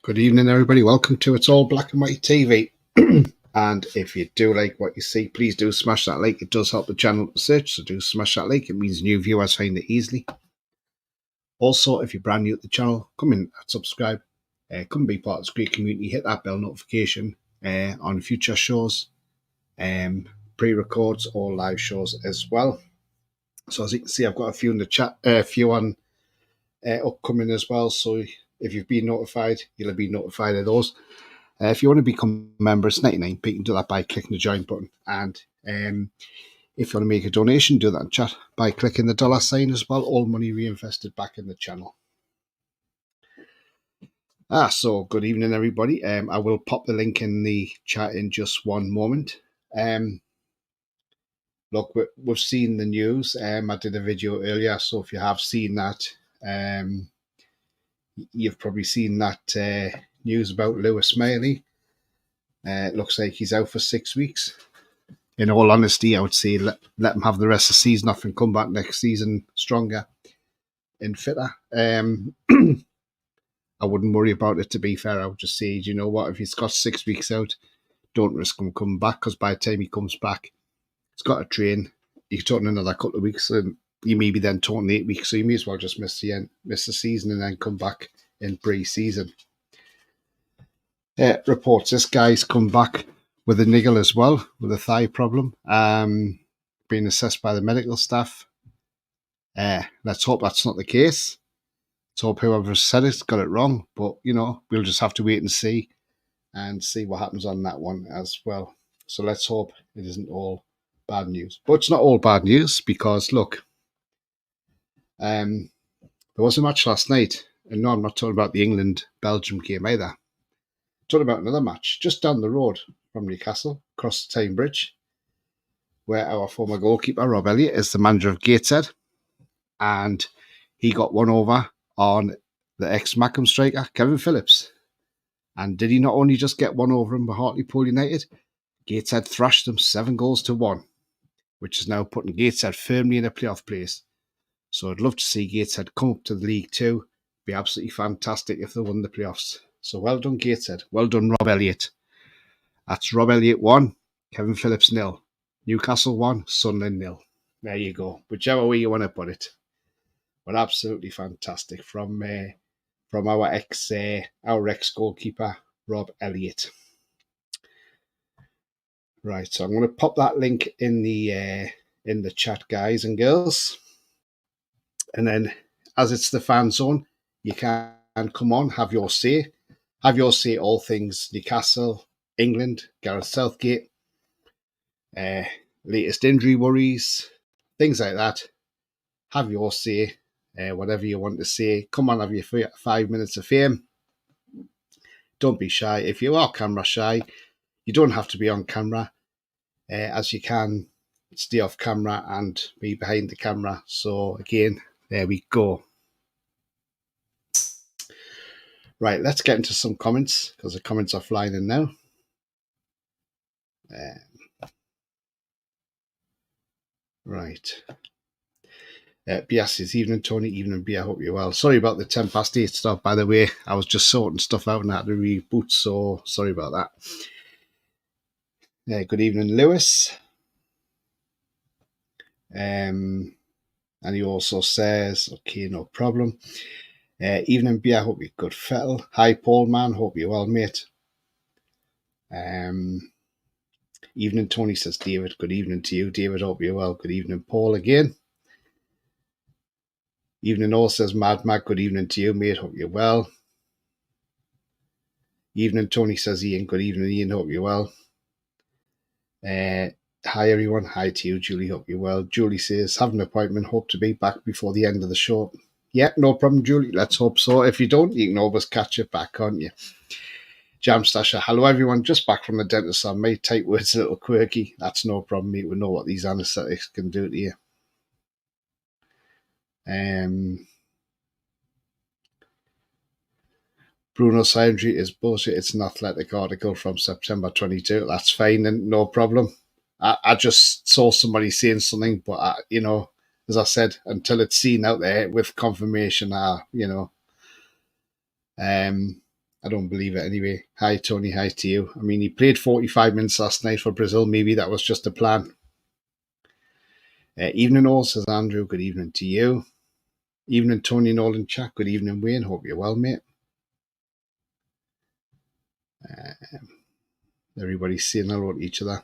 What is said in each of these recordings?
Good evening, everybody. Welcome to It's All Black and White TV. And if you do like what you see, please do smash that like. It does help the channel to search, so do smash that like. It means new viewers find it easily. Also, if you're brand new to the channel, come in and subscribe. Come and be part of this great community. Hit that bell notification on future shows, pre-records or live shows as well. So as you can see, I've got a few in the chat, a few on upcoming as well. So if you've been notified, you'll be notified of those. If you want to become a member, it's 99p. You can do that by clicking the join button. And if you want to make a donation, do that in chat by clicking the dollar sign as well. All money reinvested back in the channel. So good evening, everybody. I will pop the link in the chat in just one moment. Look, we've seen the news. I did a video earlier, so if you have seen that, you've probably seen that news about Lewis Miley. It looks like he's out for 6 weeks. In all honesty, I would say let him have the rest of the season off and come back next season stronger and fitter. I wouldn't worry about it, to be fair. I would just say, you know what, if he's got 6 weeks out, don't risk him coming back, because by the time he comes back, he's got to train. You're talking another couple of weeks, and you may be then talking 8 weeks, so you may as well just miss the season and then come back in pre-season. Reports this guy's come back with a niggle as well, with a thigh problem, being assessed by the medical staff. Let's hope that's not the case. Let's hope whoever said it's got it wrong, but you know, we'll just have to wait and see what happens on that one as well. So let's hope it isn't all bad news. But it's not all bad news, because look, there was a match last night, and no, I'm not talking about the England-Belgium game either. I'm talking about another match just down the road from Newcastle, across the Tyne Bridge, where our former goalkeeper, Rob Elliott, is the manager of Gateshead, and he got one over on the ex-Mackham striker, Kevin Phillips. And did he not only just get one over him by Hartlepool United, Gateshead thrashed them 7-1, which is now putting Gateshead firmly in a playoff place. So I'd love to see Gateshead come up to the League 2. Be absolutely fantastic if they won the playoffs. So well done, Gateshead. Well done, Rob Elliott. That's Rob Elliott 1, Kevin Phillips 0. Newcastle 1, Sunderland 0. There you go. Whichever way you want to put it. But absolutely fantastic from our ex goalkeeper, Rob Elliott. Right, so I'm going to pop that link in the chat, guys and girls. And then, as it's the fan zone, you can come on, have your say. Have your say all things Newcastle, England, Gareth Southgate, latest injury worries, things like that. Have your say, whatever you want to say. Come on, have your 5 minutes of fame. Don't be shy. If you are camera shy, you don't have to be on camera, as you can stay off camera and be behind the camera. So again, there we go. Right, let's get into some comments, because the comments are flying in now. Right. BS says, evening, Tony. Evening, B. I hope you're well. Sorry about the 8 stuff, by the way. I was just sorting stuff out and I had to reboot, so sorry about that. Good evening, Lewis. And he also says, okay, no problem. Evening, B. I hope you're good, Fettle. Hi, Paul, man. Hope you're well, mate. Evening, Tony, says David. Good evening to you, David. Hope you're well. Good evening, Paul, again. Evening, all, says Mad Mac. Good evening to you, mate. Hope you're well. Evening, Tony, says Ian. Good evening, Ian. Hope you're well. Hi, everyone. Hi to you, Julie. Hope you're well. Julie says, have an appointment. Hope to be back before the end of the show. Yeah, no problem, Julie. Let's hope so. If you don't, you can always catch it back, can't you? Jam Stasher. Hello, everyone. Just back from the dentist. I made tight words a little quirky. That's no problem, mate. We know what these anaesthetics can do to you. Bruno Sandry is bullshit. It's an Athletic article from September 22. That's fine, and no problem. I just saw somebody saying something, but you know, as I said, until it's seen out there with confirmation, I I don't believe it anyway. Hi, Tony. Hi to you. I mean, he played 45 minutes last night for Brazil. Maybe that was just a plan. Evening all, says Andrew. Good evening to you. Evening, Tony Nolan chat. Good evening, Wayne. Hope you're well, mate. Everybody's saying hello to each other.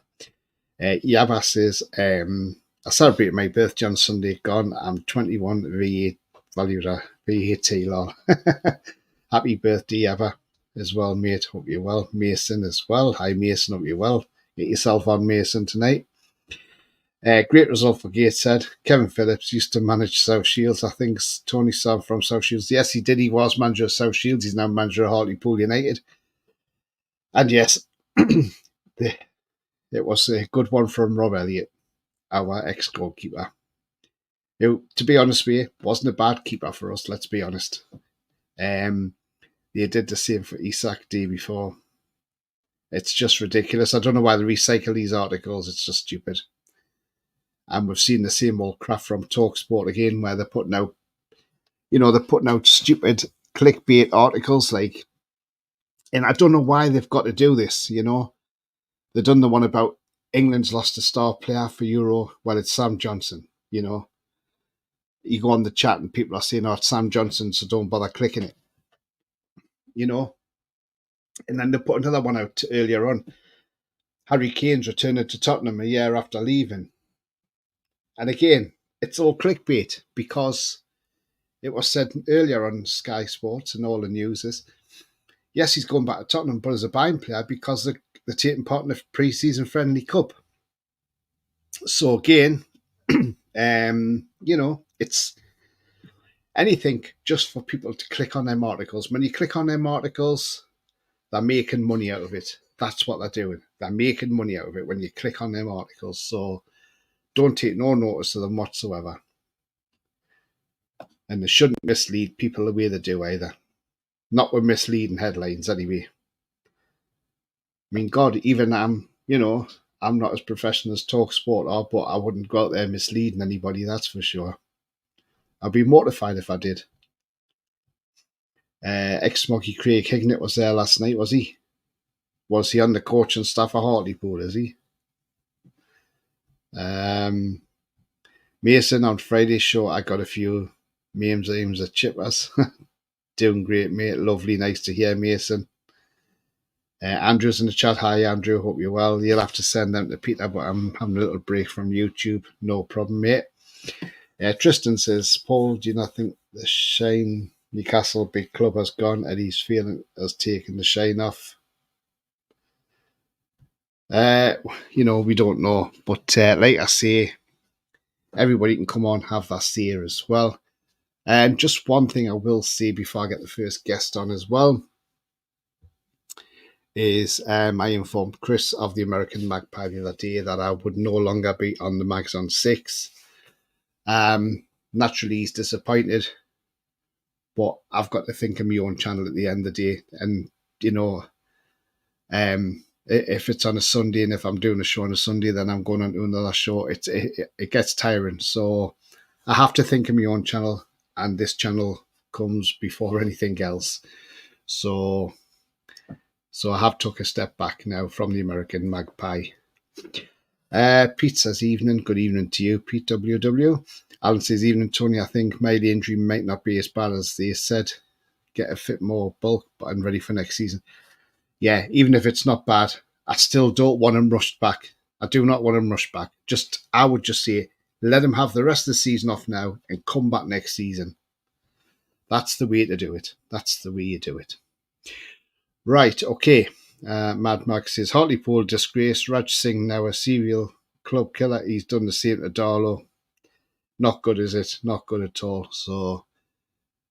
Yaba says, I celebrated my birthday on Sunday. Gone. I'm 21. V8 valued a VAT lol. Happy birthday, Yaba, as well, mate. Hope you're well. Mason as well. Hi, Mason. Hope you're well. Get yourself on, Mason, tonight. Great result for Gateshead. Kevin Phillips used to manage South Shields. I think Tony Sam from South Shields. Yes, he did. He was manager of South Shields. He's now manager of Hartlepool United. And yes, it was a good one from Rob Elliott, our ex-goalkeeper. Who, to be honest with you, wasn't a bad keeper for us, let's be honest. They did the same for Isak day before. It's just ridiculous. I don't know why they recycle these articles. It's just stupid. And we've seen the same old crap from TalkSport again, where they're putting out, stupid clickbait articles, like, and I don't know why they've got to do this, They've done the one about England's lost a star player for Euro. Well, it's Sam Johnson, You go on the chat and people are saying, oh, it's Sam Johnson, so don't bother clicking it, And then they put another one out earlier on. Harry Kane's returning to Tottenham a year after leaving. And again, it's all clickbait because it was said earlier on Sky Sports and all the news is, yes, he's going back to Tottenham, but as a buying player because they're taking part in the pre-season friendly cup. So again, it's anything just for people to click on them articles. When you click on them articles, they're making money out of it. That's what they're doing. They're making money out of it when you click on them articles. So don't take no notice of them whatsoever. And they shouldn't mislead people the way they do either. Not with misleading headlines anyway. I mean, God, even I'm not as professional as TalkSport are, but I wouldn't go out there misleading anybody, that's for sure. I'd be mortified if I did. Ex-Smoggy Craig Hignett was there last night, was he? Was he on the coaching staff at Hartlepool, is he? Mason, on Friday's show, I got a few memes at Chippers. Doing great, mate. Lovely, nice to hear, Mason. Andrew's in the chat. Hi, Andrew. Hope you're well. You'll have to send them to Peter, but I'm having a little break from YouTube. No problem, mate. Tristan says, Paul, do you not think the shine Newcastle big club has gone? Eddie's feeling has taken the shine off. We don't know. But like I say, everybody can come on, have their say as well. And just one thing I will say before I get the first guest on as well is I informed Chris of the American Magpie the other day that I would no longer be on the Mags on 6. Naturally, he's disappointed, but I've got to think of my own channel at the end of the day. And, if it's on a Sunday and if I'm doing a show on a Sunday, then I'm going on to another show. It gets tiring. So I have to think of my own channel, and this channel comes before anything else. So I have took a step back now from the American Magpie. Pete says, evening. Good evening to you, Pete WW. Alan says, evening, Tony. I think my injury might not be as bad as they said. Get a fit more bulk, but I'm ready for next season. Yeah, even if it's not bad, I still don't want him rushed back. I do not want him rushed back. I would just say, let him have the rest of the season off now and come back next season. That's the way to do it. That's the way you do it. Right, okay. Mad Max says, Hartlepool disgrace. Raj Singh now a serial club killer. He's done the same to Darlow. Not good, is it? Not good at all. So,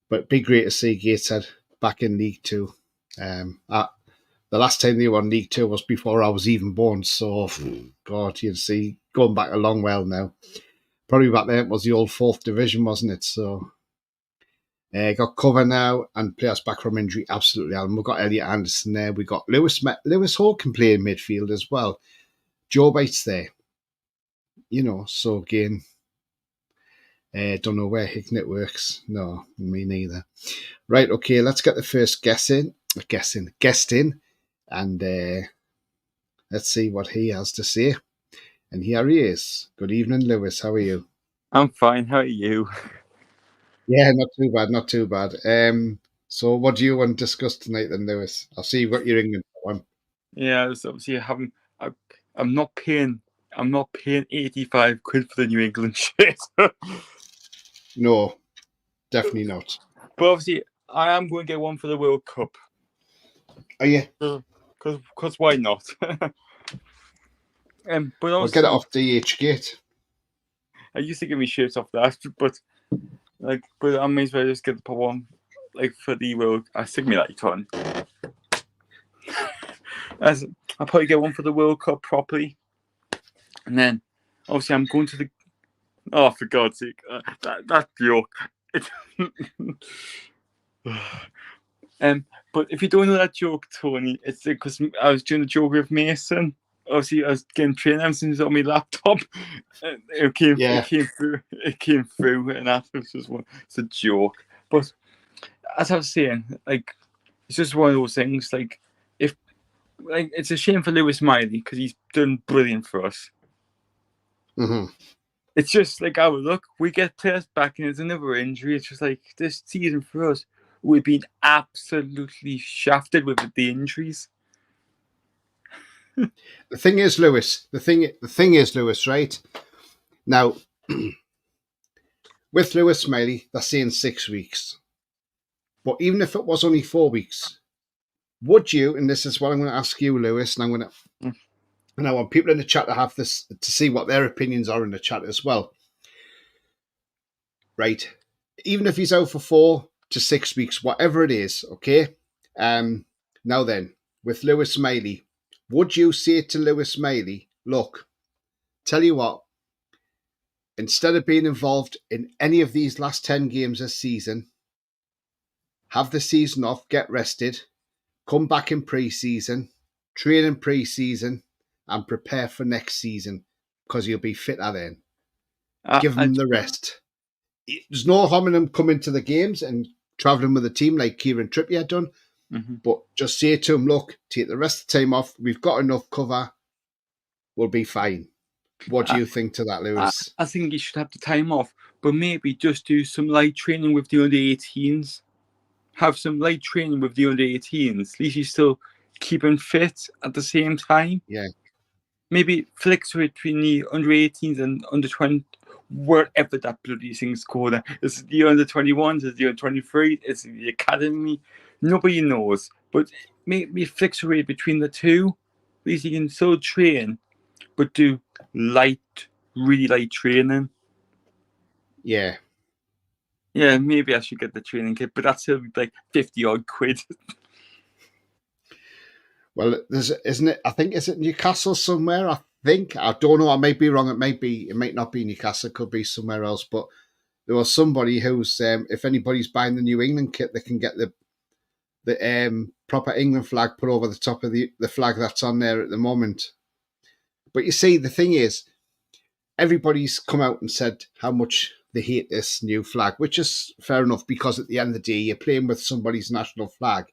but be great to see Gateshead back in League Two. The last time they were in League Two was before I was even born. So, God, you'd see, going back a long while now. Probably back then it was the old 4th division, wasn't it? So, got cover now and players back from injury. Absolutely, Alan. We've got Elliot Anderson there. We got Lewis Hall can play in midfield as well. Joe Bates there. So again, don't know where Hignett works. No, me neither. Right, okay, let's get the first guess in. guest in, and let's see what he has to say. And here he is. Good evening, Lewis. How are you? I'm fine. How are you? Yeah, not too bad, not too bad. So what do you want to discuss tonight then, Lewis? I see you've got your England one. Yeah, so obviously I haven't. I'm not paying. I'm not paying 85 quid for the New England shirt. But No, definitely not. obviously I am going to get one for the World Cup. Are you? Because why not? But Well, get it obviously off DH Gate. I used to give me shirts off that, but I may as well just get the proper one, like for the World. I stick me light on. As I'll probably get one for the World Cup properly, and then obviously I'm going to the. Oh, for God's sake, that joke. But if you don't know that joke, Tony, it's because I was doing a joke with Mason. Obviously, I was getting training ever since on my laptop. It came, Yeah. it came through, and that was just one. It's a joke. But as I was saying, like it's just one of those things. If it's a shame for Lewis Miley because he's done brilliant for us. Mm-hmm. It's just like our look. We get players back, and there's another injury. It's just like this season for us, we've been absolutely shafted with the injuries. The thing is, Lewis. The thing is, Lewis. Right now, with Lewis Miley, they're saying 6 weeks. But even if it was only 4 weeks, would you? And this is what I'm going to ask you, Lewis. And I'm going to. And I want people in the chat to have this to see what their opinions are in the chat as well. Right. Even if he's out for 4 to 6 weeks, whatever it is, okay? Now then, with Lewis Miley, would you say to Lewis Miley, look, tell you what, instead of being involved in any of these last 10 games this season, have the season off, get rested, come back in pre-season, train in pre-season, and prepare for next season because you'll be fitter then. Give them the rest. There's no harm in them coming to the games and travelling with the team like Kieran Trippier done. Mm-hmm. But just say to him, look, take the rest of the time off. We've got enough cover. We'll be fine. What do you think to that, Lewis? I think he should have the time off, but maybe just do some light training with the under 18s. Have some light training with the under 18s. At least he's still keeping fit at the same time. Yeah. Maybe flex between the under 18s and under 20, wherever that bloody thing's called. Is it the under 21s? Is it the under 23? Is it the academy? Nobody knows. But maybe fluctuate between the two. At least he can still train, but do really light training. Yeah. Yeah, maybe I should get the training kit, but that's like 50 odd quid. Well, isn't it? I think is it Newcastle somewhere. I think I don't know. I might be wrong. It might not be Newcastle. It could be somewhere else. But there was somebody who's if anybody's buying the New England kit, they can get the proper England flag put over the top of the flag that's on there at the moment. But you see, the thing is, everybody's come out and said how much they hate this new flag, which is fair enough because at the end of the day, you're playing with somebody's national flag.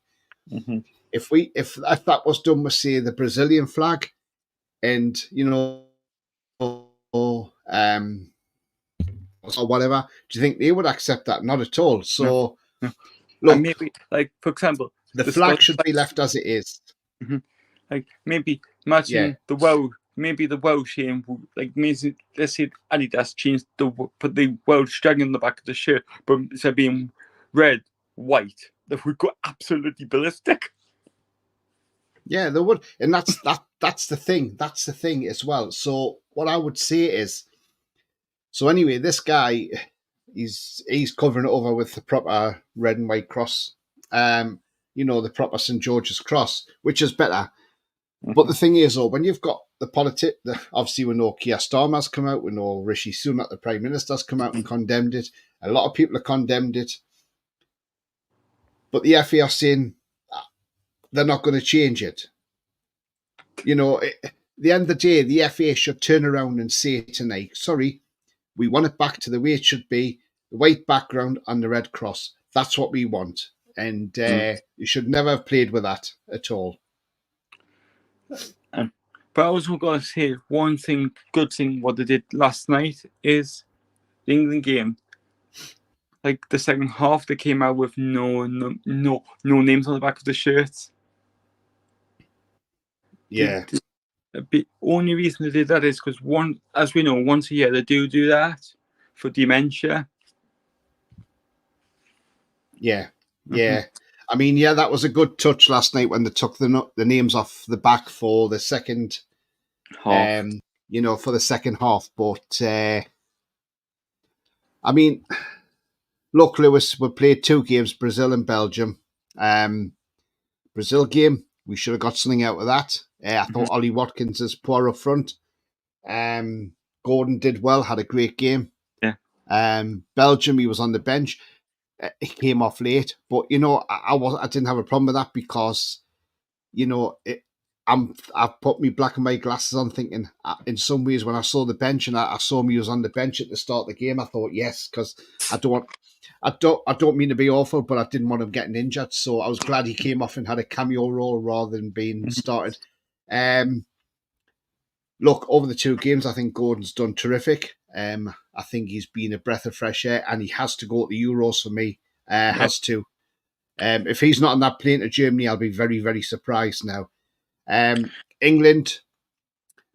Mm-hmm. If that was done with, say, the Brazilian flag, and or whatever, do you think they would accept that? Not at all. So, no. Look, and maybe, like, for example, the flag should be left as it is. Mm-hmm. Like, maybe imagine the world. Maybe the world shame, like, means let's say Adidas changed put the world dragon on the back of the shirt, but instead of being red, white, that would go absolutely ballistic. Yeah, they would, and that's the thing. That's the thing as well. So what I would say is, so anyway, this guy, he's covering it over with the proper red and white cross, the proper St George's cross, which is better. Mm-hmm. But the thing is, though, when you've got obviously we know Keir Starmer's come out, we know Rishi Sunak, the Prime Minister's come out and condemned it. A lot of people have condemned it. But the FA are saying they're not going to change it. At the end of the day, the FA should turn around and say tonight, sorry, we want it back to the way it should be, the white background and the red cross. That's what we want. and you should never have played with that at all. But I was going to say one thing, good thing what they did last night is the England game. Like the second half, they came out with no names on the back of the shirts. Yeah. The only reason they did that is because as we know, once a year they do that for dementia. Yeah. I mean, that was a good touch last night when they took the names off the back for the second half. For the second half. But I mean, look, Lewis, we played 2 games, Brazil and Belgium. Brazil game, we should have got something out of that. I thought Ollie Watkins is poor up front. Gordon did well, had a great game. Yeah. Belgium, he was on the bench. He came off late, but I didn't have a problem with that because I've put my black and white glasses on, thinking in some ways when I saw the bench and I saw him, he was on the bench at the start of the game, I thought yes, because I don't mean to be awful, but I didn't want him getting injured, so I was glad he came off and had a cameo role rather than being started. Look, over the 2 games, I think Gordon's done terrific. I think he's been a breath of fresh air, and he has to go to the Euros for me. Has to. If he's not on that plane to Germany, I'll be very, very surprised now. England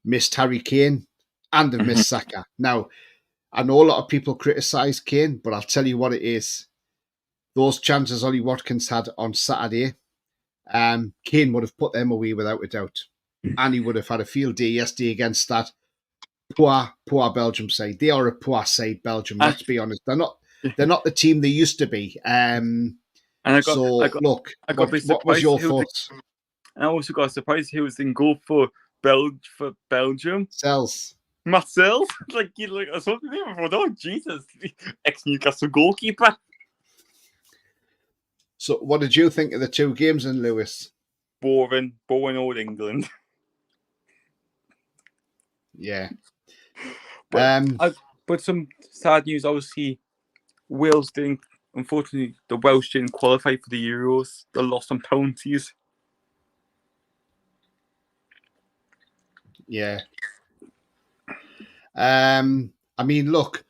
missed Harry Kane and they've missed Saka. Now, I know a lot of people criticise Kane, but I'll tell you what it is. Those chances Ollie Watkins had on Saturday, Kane would have put them away without a doubt. And he would have had a field day yesterday against that poor Belgium side. They are a poor side, Belgium, let's be honest. They're not the team they used to be. What was your thoughts? And I also got surprised he was in goal for Belgium. Marcel, I saw the name before. Oh Jesus, ex-Newcastle goalkeeper. So, what did you think of the 2 games in Lewis? Boring old England. Yeah. But some sad news. Obviously, Wales didn't. Unfortunately, the Welsh didn't qualify for the Euros. They lost on penalties. Yeah. I mean, look.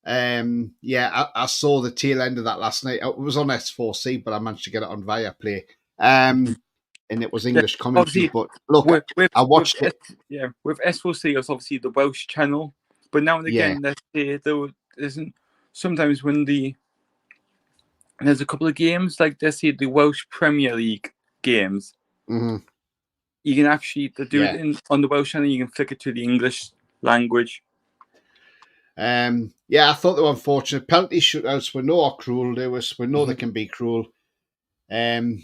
I saw the tail end of that last night. It was on S4C, but I managed to get it on Viaplay. And it was English commentary. But look, I watched it. With S4C, it's obviously the Welsh channel. But now and again, there isn't. Sometimes when there's a couple of games, like let's say the Welsh Premier League games, you can actually do it on the Welsh channel. You can flick it to the English language. I thought they were unfortunate. Penalty shootouts we know are cruel, Lewis. We know they can be cruel. There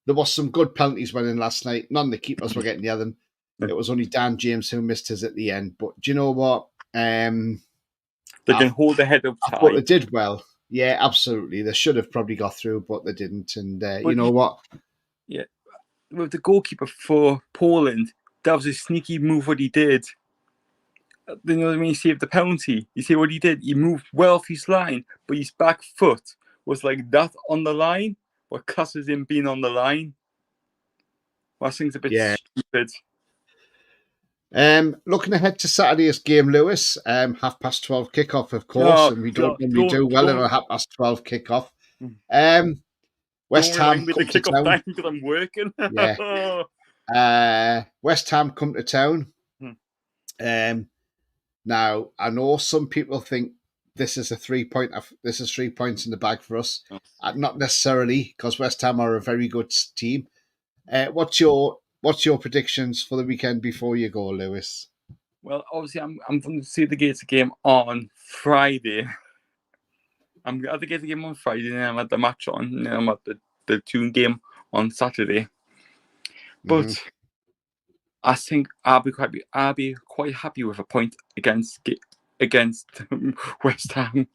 was some good penalties winning last night. None of the keepers were getting the other. It was only Dan James who missed his at the end. But do you know what? They can hold ahead of time. I thought they did well. Yeah, absolutely. They should have probably got through, but they didn't. And you know what? Yeah, with the goalkeeper for Poland, that was a sneaky move what he did. You know when you saved the penalty, you see what he did? He moved well off his line, but his back foot was like that on the line, what classes him being on the line. Well, I think it's a bit stupid. Looking ahead to Saturday's game, Lewis, 12:30 kickoff, of course, and we don't normally do well in a 12:30 kickoff. West Ham come to town because I'm working. West Ham come to town. Now I know some people think this is 3 points in the bag for us. Not necessarily, because West Ham are a very good team. What's your predictions for the weekend before you go, Lewis? Well, obviously, I'm going to see the Gator game on Friday. I'm at the Gator game on Friday, and I'm at the match on, and I'm at the Toon game on Saturday. But I think I'll be quite happy with a point against West Ham.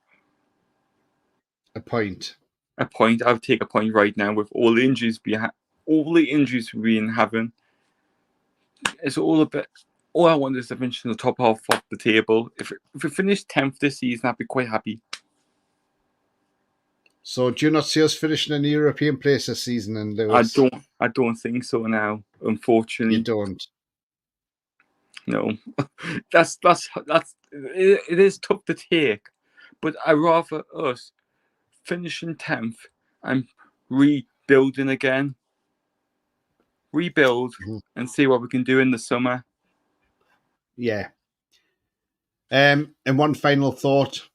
A point. I would take a point right now with all the injuries we've been having. It's all a bit. All I want is to finish in the top half of the table. If we finish 10th this season, I'd be quite happy. So do you not see us finishing in a European place this season, and I Lewis? don't think so now. You Unfortunately, don't. no. That's it is tough to take, but I rather us finishing 10th and rebuilding again, rebuild Mhm. and see what we can do in the summer. Yeah. And one final thought.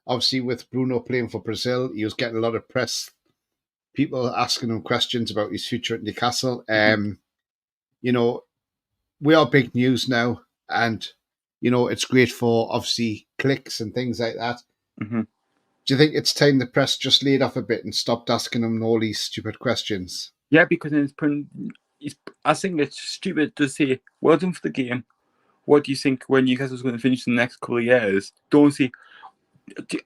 Obviously, with Bruno playing for Brazil, he was getting a lot of press. People asking him questions about his future at Newcastle. You know, we are big news now, and it's great for obviously clicks and things like that. Mm-hmm. Do you think it's time the press just laid off a bit and stopped asking him all these stupid questions? Yeah, because I think it's stupid to say, well done for the game. What do you think when Newcastle's going to finish in the next couple of years? Don't say,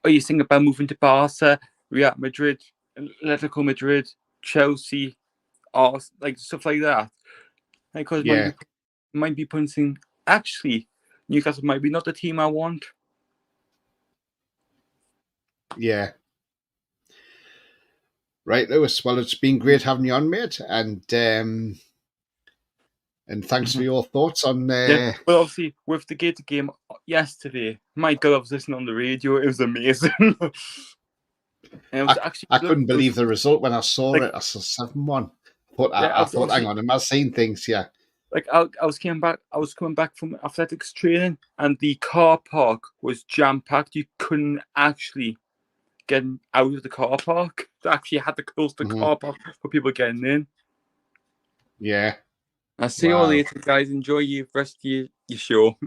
are you thinking about moving to Barca, Real Madrid, Atletico Madrid, Chelsea, or like stuff like that? Because Yeah, might be pointing, actually, Newcastle might be not the team I want. yeah. Right, Lewis. Well, it's been great having you on, mate, and thanks for your thoughts on. Yeah, but obviously with the Gator game yesterday, my God, I was listening on the radio. It was amazing. And it was actually I look, couldn't it was believe the result when I saw like it. I saw 7-1. But yeah, I thought, hang on, am I seeing things? Yeah, like I was coming back from athletics training, and the car park was jam packed. You couldn't actually get out of the car park. They actually had to close the car park for people getting in. Yeah. I'll see you all Wow. later, guys. Enjoy your rest of your show.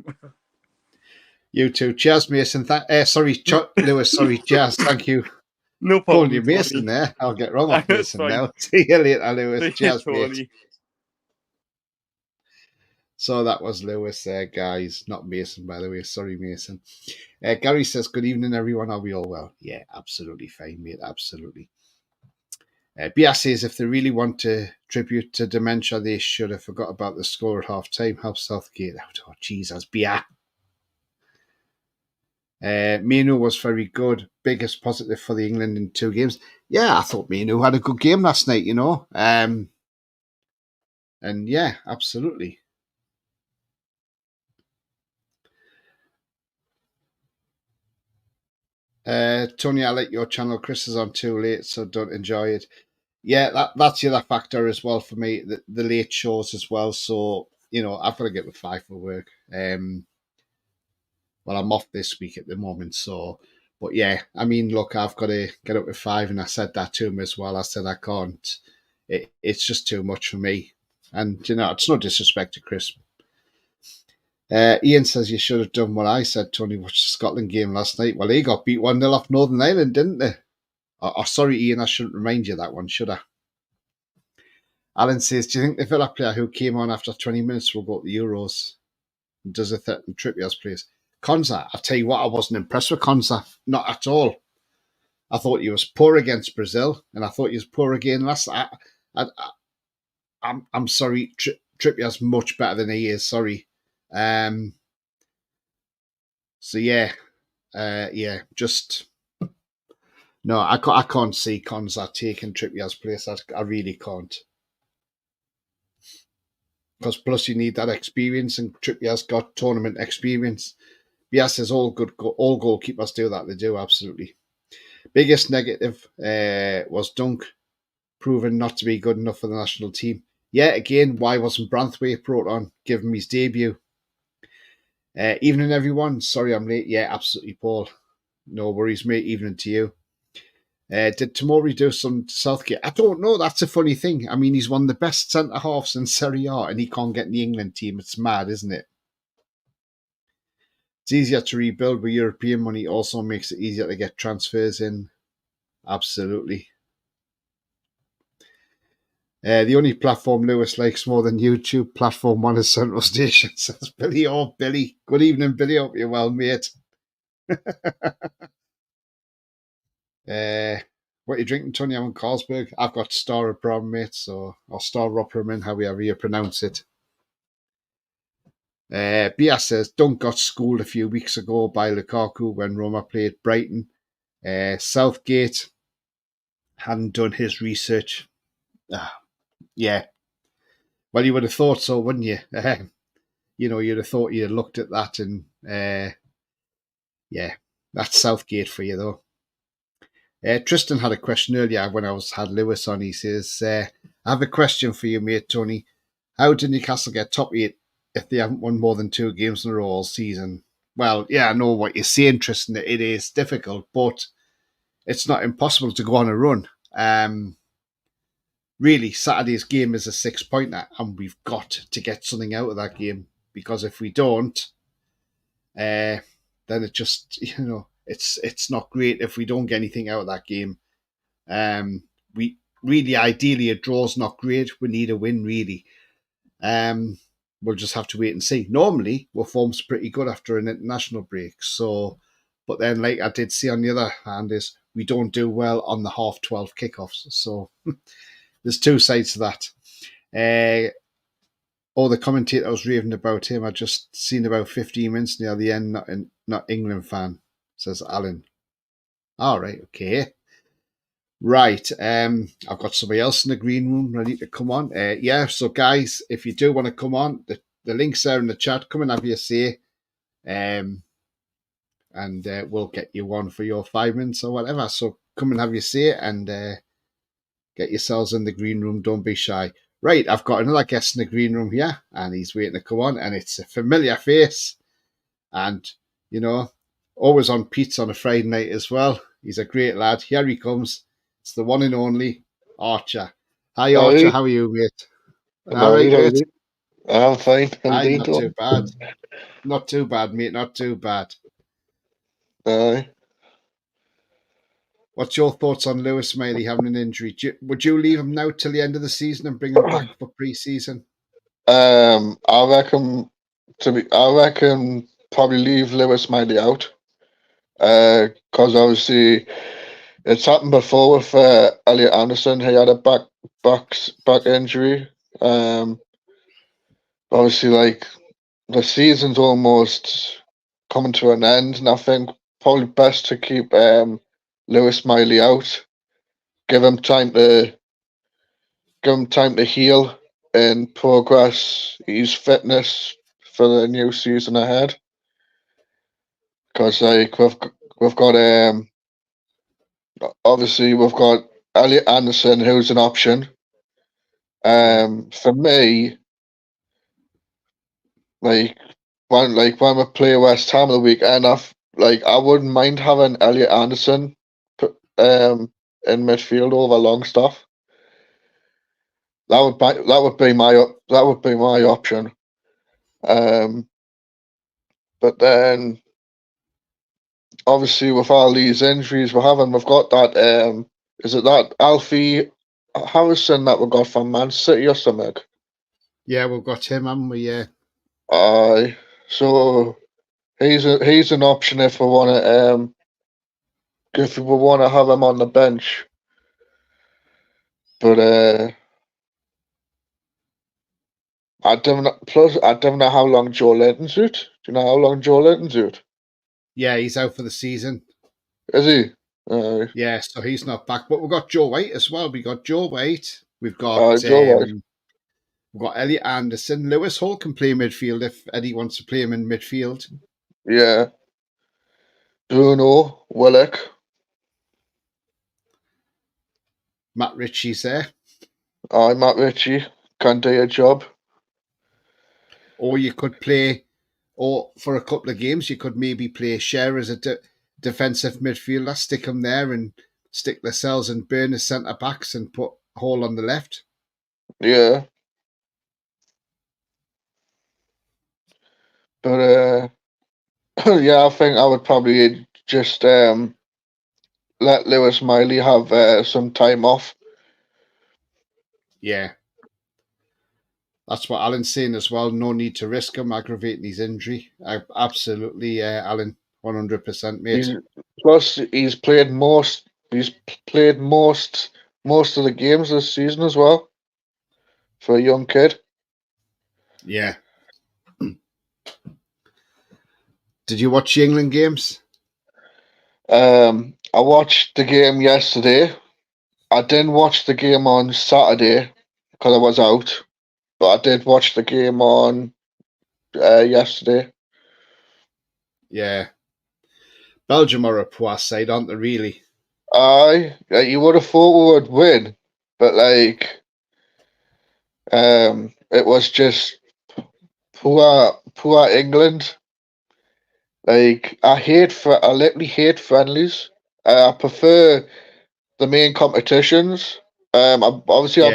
You too. Cheers, Mason. Sorry, Lewis. Sorry, Jazz. Thank you. No Calling you problem, Mason Tony. there. I'll get wrong off That's Mason fine. now. See you later, Lewis. See you, Cheers, mate. Tony. So that was Lewis there, guys. Not Mason, by the way. Sorry, Mason. Gary says, good evening, everyone. Are we all well? Yeah, absolutely fine, mate. Absolutely. Bia says, if they really want to tribute to dementia, they should have forgot about the score at half time. Help Southgate out. Oh, Jesus, Bia. Minu was very good. Biggest positive for the England in 2 games. Yeah, I thought Minu had a good game last night, And yeah, absolutely. Tony, I like your channel. Chris is on too late, so don't enjoy it. Yeah, that's the other factor as well for me. The late shows as well. So I've got to get with 5 for work. Well, I'm off this week at the moment, so. But yeah, I mean, look, I've got to get up at 5, and I said that to him as well. I said I can't. It's just too much for me, and it's no disrespect to Chris. Ian says you should have done what I said, Tony. Watched the Scotland game last night. Well, they got beat 1-0 off Northern Ireland, didn't they? Oh, sorry, Ian, I shouldn't remind you of that one, should I? Alan says, do you think the Villa player who came on after 20 minutes will go to the Euros and does a threaten Trippier's place? Konza, I tell you what, I wasn't impressed with Konza. Not at all. I thought he was poor against Brazil, and I thought he was poor again last. I'm sorry, Trippier's much better than he is. Sorry. So yeah, just no. I can't see Konza taking Trippier's place. I really can't. Because plus you need that experience, and Trippier's got tournament experience. Yes, says all goalkeepers do that. They do, absolutely. Biggest negative was Dunk proven not to be good enough for the national team. Yeah, again, why wasn't Branthwaite brought on? Give him his debut. Evening, everyone. Sorry I'm late. Yeah, absolutely, Paul. No worries, mate. Evening to you. Did Tomori do some Southgate? I don't know. That's a funny thing. I mean, he's one of the best centre halves in Serie A, and he can't get in the England team. It's mad, isn't it? It's easier to rebuild with European money. Also makes it easier to get transfers in. Absolutely. The only platform Lewis likes more than YouTube, platform 1 is Central Station, says Billy. Oh, Billy. Good evening, Billy. Hope you're well, mate. What are you drinking, Tony? I'm in Carlsberg. I've got Star of Brom, mate, so I'll Star Rotterdam, however you pronounce it. Bia says, Dunk got schooled a few weeks ago by Lukaku when Roma played Brighton. Southgate hadn't done his research. Yeah. Well, you would have thought so, wouldn't you? You'd have thought you'd looked at that and, yeah, that's Southgate for you, though. Tristan had a question earlier when had Lewis on. He says, I have a question for you, mate, Tony. How did Newcastle get top 8 if they haven't won more than 2 games in a row all season? Well, yeah, I know what you're saying, Tristan. It is difficult, but it's not impossible to go on a run. Really, Saturday's game is a 6-pointer, and we've got to get something out of that game, because if we don't, then it just, it's not great if we don't get anything out of that game. We really, ideally, a draw's not great. We need a win, really. We'll just have to wait and see. Normally, our form's pretty good after an international break. So, but then, like I did see on the other hand, is we don't do well on the 12:30 kickoffs. So there's two sides to that. All the commentator was raving about him. I just seen about 15 minutes near the end. Not England fan, says Alan. All right, okay. Right, I've got somebody else in the green room ready to come on. Yeah, so guys, if you do want to come on, the link's there in the chat. Come and have your say, and we'll get you on for your 5 minutes or whatever. So come and have your say and get yourselves in the green room. Don't be shy. Right, I've got another guest in the green room here, and he's waiting to come on, and it's a familiar face, and always on Pete's on a Friday night as well. He's a great lad. Here he comes. It's the one and only Archer. Hi, Archer. How are you, mate? All right, mate. I'm fine. Aye, not too bad. Not too bad, mate. Not too bad. Aye. What's your thoughts on Lewis Miley having an injury? Would you leave him now till the end of the season and bring him back for pre-season? I reckon probably leave Lewis Miley out. Because obviously it's happened before with Elliot Anderson. He had a back injury. Obviously, like, the season's almost coming to an end, and I think probably best to keep Lewis Miley out. Give him time to heal and progress his fitness for the new season ahead. Because we've got obviously we've got Elliot Anderson, who's an option. For me, when we play West Ham the weekend, I wouldn't mind having Elliot Anderson in midfield over Longstaff. That would be my option. But then obviously with all these injuries we've got that is it that Alfie Harrison that we got from Man City or something? Yeah, we've got him, haven't we? Yeah. So he's an option if we want to have him on the bench. But I don't know how long Joe Linton's out. Do you know how long Joe Linton's out? Yeah, he's out for the season. Is he? Yeah, so he's not back. But we've got Joe White as well. We got Joe White. We've got Joe White. We've got Elliot Anderson. Lewis Hall can play midfield if Eddie wants to play him in midfield. Yeah. Bruno, Willock. Matt Ritchie's there. Matt Ritchie can do a job. Or you could play, or for a couple of games, you could maybe play Cher as a defensive midfielder, stick him there and stick Lascelles and Byrne as centre backs and put Hall on the left. Yeah. But yeah, I think I would probably just let Lewis Miley have some time off. Yeah. That's what Alan's saying as well. No need to risk him aggravating his injury. Absolutely, Alan, 100%, mate. Plus, he's played most of the games this season as well for a young kid. Yeah. Did you watch the England games? I I watched the game yesterday. I didn't watch the game on Saturday because I was out, but I did watch the game on yesterday. Yeah. Belgium are a poor side, aren't they, really? Aye, you would have thought we would win, but like, it was just poor England. Like, I literally hate friendlies. I prefer the main competitions. Obviously Yeah.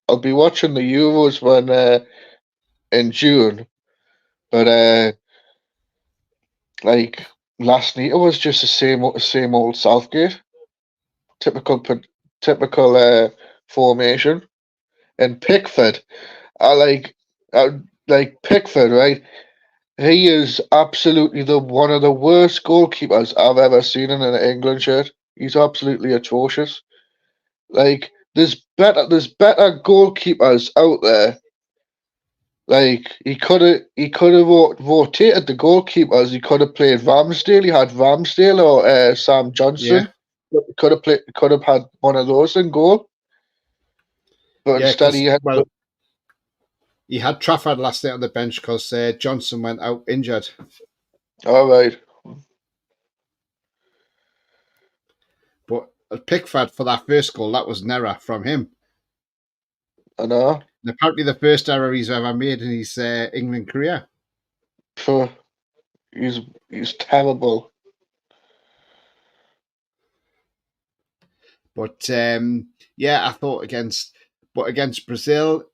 I'll be watching the Euros when in June, but like last night it was just the same old Southgate, typical typical formation. And Pickford, I like Pickford, right? He is absolutely the one of the worst goalkeepers I've ever seen in an England shirt. He's absolutely atrocious. Like there's better goalkeepers out there. Like he could have rotated the goalkeepers. He could have played Ramsdale. He had Ramsdale or Sam Yeah. Johnson. Could have had one of those in goal. But Yeah, instead because, he had well, he had Trafford last night on the bench because Johnson went out injured. all right. But Pickford, for that first goal, that was an error from him. I know. And apparently the first error he's ever made in his England career. Phew, he's terrible. But yeah, I thought against Brazil,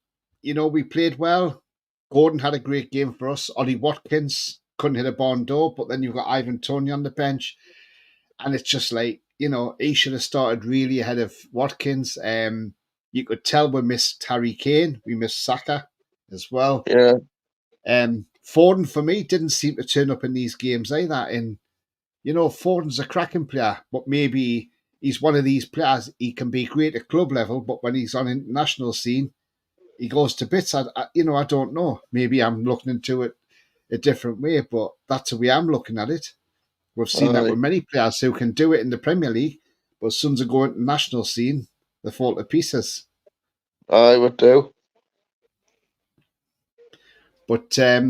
we played well. Gordon had a great game for us. Ollie Watkins couldn't hit a barn door, but then you've got Ivan Toney on the bench. And it's just like, he should have started really ahead of Watkins. You could tell we missed Harry Kane. We missed Saka as well. Yeah. Foden, for me, didn't seem to turn up in these games either. And, Foden's a cracking player, but maybe he's one of these players. He can be great at club level, but when he's on international scene, he goes to bits. I don't know. Maybe I'm looking into it a different way, but that's the way I'm looking at it. We've seen that Aye. with many players who can do it in the Premier League, but as soon as they go into the national scene, they fall to pieces. I would do. But I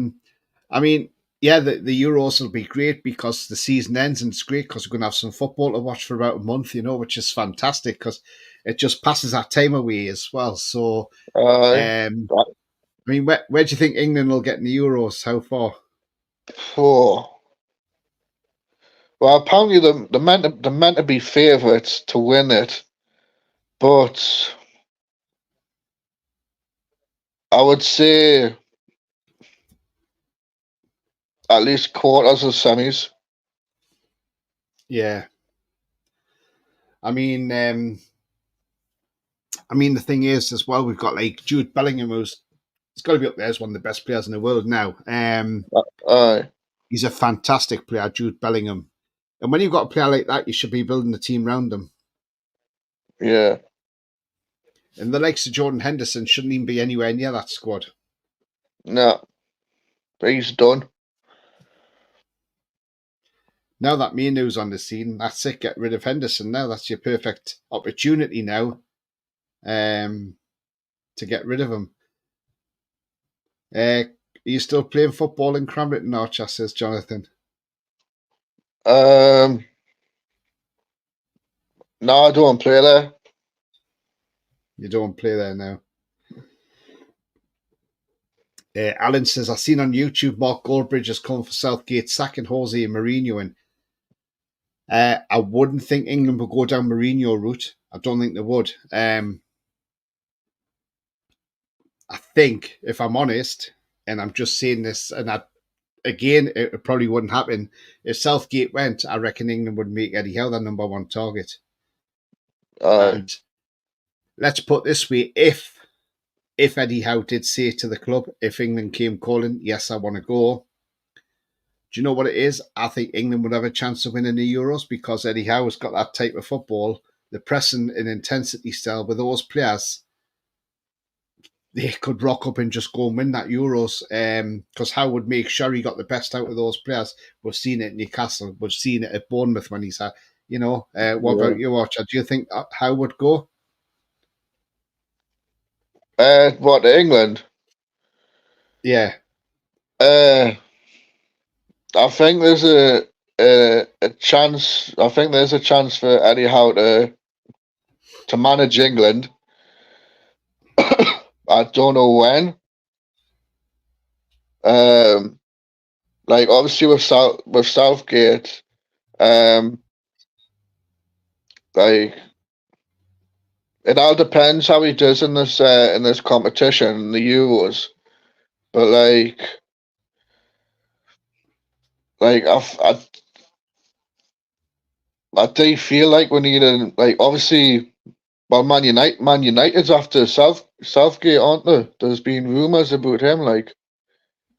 mean, yeah, the Euros will be great because the season ends, and it's great because we're going to have some football to watch for about a month, which is fantastic because it just passes our time away as well. So, Aye. I mean, where do you think England will get in the Euros? How far? Oh. Well, apparently they're meant to be favourites to win it, but I would say at least quarters of semis. Yeah, I mean, the thing is as well, we've got like Jude Bellingham, who's he's got to be up there as one of the best players in the world now. Aye. He's a fantastic player, Jude Bellingham. And when you've got a player like that, you should be building a team around him. Yeah. And the likes of Jordan Henderson shouldn't even be anywhere near that squad. No. He's done. Now that Mainoo's on the scene, that's it. Get rid of Henderson now. That's your perfect opportunity now to get rid of him. Are you still playing football in Cramlington, Archer, says Jonathan? No, I don't play there. You don't play there now. Alan says, I've seen on YouTube Mark Goldbridge has come for Southgate sacking Jose and Mourinho. And I wouldn't think England would go down Mourinho route. I don't think they would. I think, if I'm honest, and I'm just saying this, and again, it probably wouldn't happen. If Southgate went, I reckon England would make Eddie Howe their number one target. Aye. And let's put this way, if Eddie Howe did say to the club, if England came calling, yes, I want to go, do you know what it is? I think England would have a chance of winning the Euros because Eddie Howe has got that type of football, the pressing and intensity style with those players. They could rock up and just go and win that Euros because Howe would make sure he got the best out of those players. We've seen it at Newcastle. We've seen it at Bournemouth when he's You know, what about you, Archer? Do you think Howe would go? What, England? Yeah, I think there's a chance. I think there's a chance for Eddie Howe to manage England. I don't know when. Like obviously with Southgate, like it all depends how he does in this competition, the Euros. But like I do feel like we need like obviously, well, Man United's after Southgate, aren't there? There's been rumours about him, like.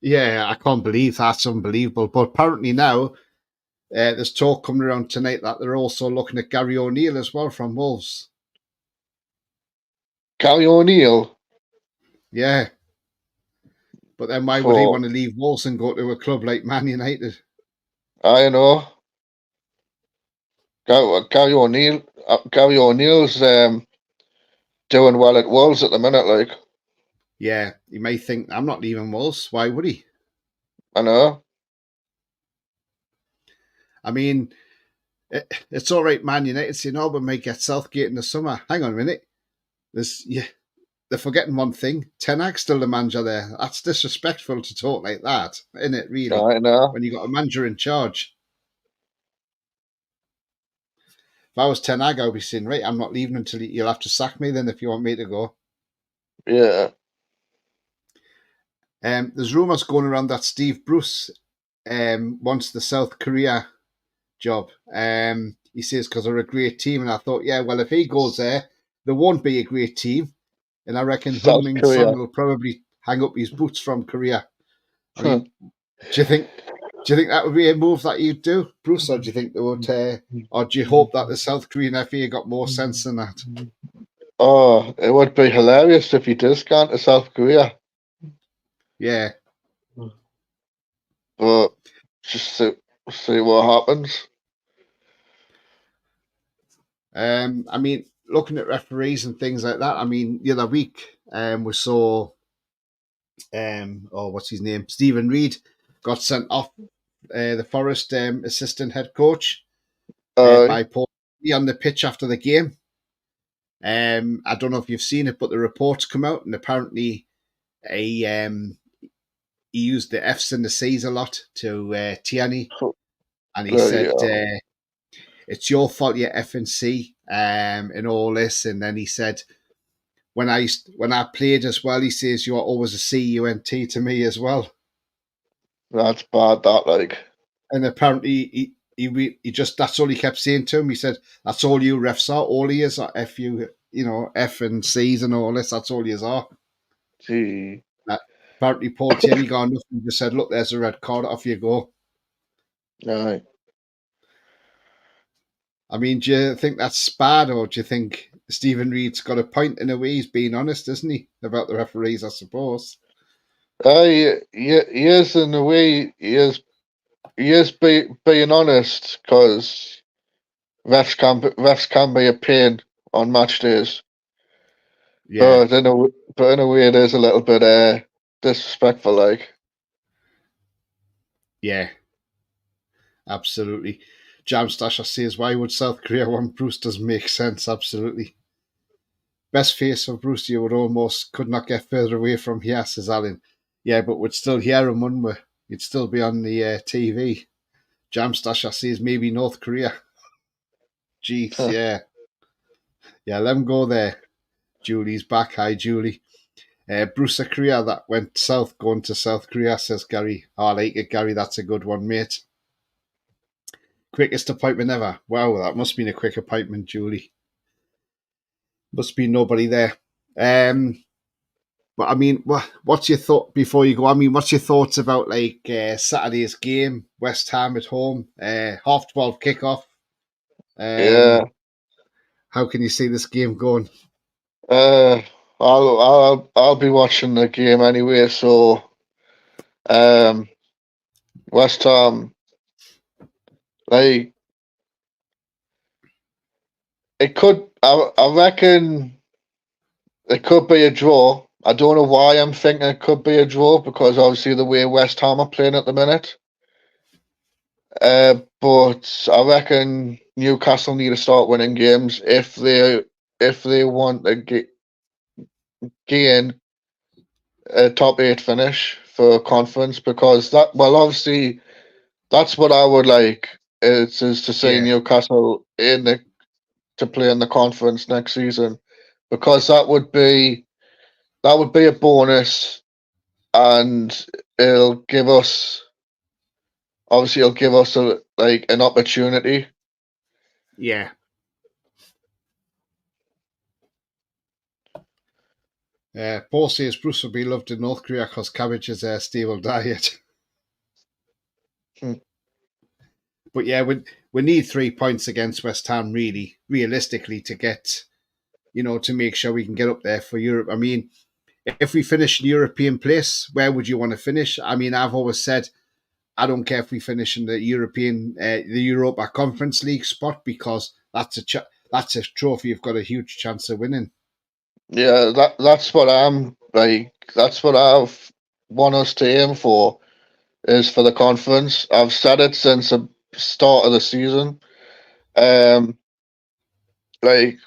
yeah, I can't believe that's unbelievable. But apparently now, there's talk coming around tonight that they're also looking at Gary O'Neill as well from Wolves. Gary O'Neill. Yeah, but then why would he want to leave Wolves and go to a club like Man United? I know. Gary O'Neill. Gary O'Neill's doing well at Wolves at the minute, like. Yeah, he may think, I'm not leaving Wolves. Why would he? I know. I mean, it's all right, Man United saying, oh, we might get Southgate in the summer. Hang on a minute. They're forgetting one thing. Ten Hag's still the manager there. That's disrespectful to talk like that, isn't it, really? I know. When you got a manager in charge. If I was Ten Hag, I'd be saying, right, I'm not leaving until you'll have to sack me then if you want me to go. Yeah. There's rumours going around that Steve Bruce wants the South Korea job. He says because they're a great team, and I thought, yeah, well, if he goes there won't be a great team, and I reckon South Heung-min Korea. Son will probably hang up his boots from Korea. I mean, do you think that would be a move that you'd do, Bruce, or do you think they would, or do you hope that the South Korean FA got more sense than that? Oh, it would be hilarious if he does go to South Korea. Yeah. But just see what happens. I mean, looking at referees and things like that, I mean, the other week we saw, what's his name? Stephen Reid got sent off the Forest assistant head coach by Paul on the pitch after the game. I don't know if you've seen it, but the reports come out, and apparently he used the F's and the C's a lot to Tierney, and he said, it's your fault, you F and C, in all this. And then he said, when I played as well, he says, you are always a CUNT to me as well. That's bad, that, like. And apparently he just, that's all he kept saying to him. He said, that's all you refs are. All he is are F and C's and all this. That's all you are. Gee. Apparently Paul Tierney got enough and just said, look, there's a red card, off you go. Aye. I mean, do you think that's bad, or do you think Stephen Reid's got a point in a way? He's being honest, isn't he, about the referees, I suppose? He is in a way. He is being honest, because refs can be a pain on match days. Yeah. But in a way, it is a little bit disrespectful, like. Yeah. Absolutely. Jam Stasher says, why would South Korea want Bruce? Doesn't make sense. Absolutely. Best face of Bruce, you would almost could not get further away from here, says Alan. Yeah, but we'd still hear him, wouldn't we? He'd still be on the TV. Jam Stasher says, maybe North Korea. Jeez, yeah. Yeah, let him go there. Julie's back. Hi, Julie. Bruce of Korea that went south, going to South Korea, says Gary. Oh, I like it, Gary. That's a good one, mate. Quickest appointment ever. Wow, that must have been a quick appointment, Julie. Must be nobody there. But I mean, what's your thought before you go? I mean, what's your thoughts about like Saturday's game, West Ham at home, 12:30 kickoff? Yeah. How can you see this game going? I'll be watching the game anyway. So, West Ham, like, it could. I reckon it could be a draw. I don't know why I'm thinking it could be a draw because obviously the way West Ham are playing at the minute. But I reckon Newcastle need to start winning games if they want to gain a top 8 finish for conference because obviously that's what I would like is to see Yeah. Newcastle to play in the conference next season because that would be a bonus and it'll give us an opportunity. Yeah. Paul says Bruce will be loved in North Korea because cabbage is a stable diet. Hmm. But yeah, we need 3 points against West Ham, really, realistically, to get, to make sure we can get up there for Europe. I mean, if we finish in European place, where would you want to finish? I mean, I've always said I don't care if we finish in the the Europa Conference League spot because that's a trophy you've got a huge chance of winning. Yeah, that's what I'm like. That's what I've want us to aim for is for the conference. I've said it since the start of the season. Like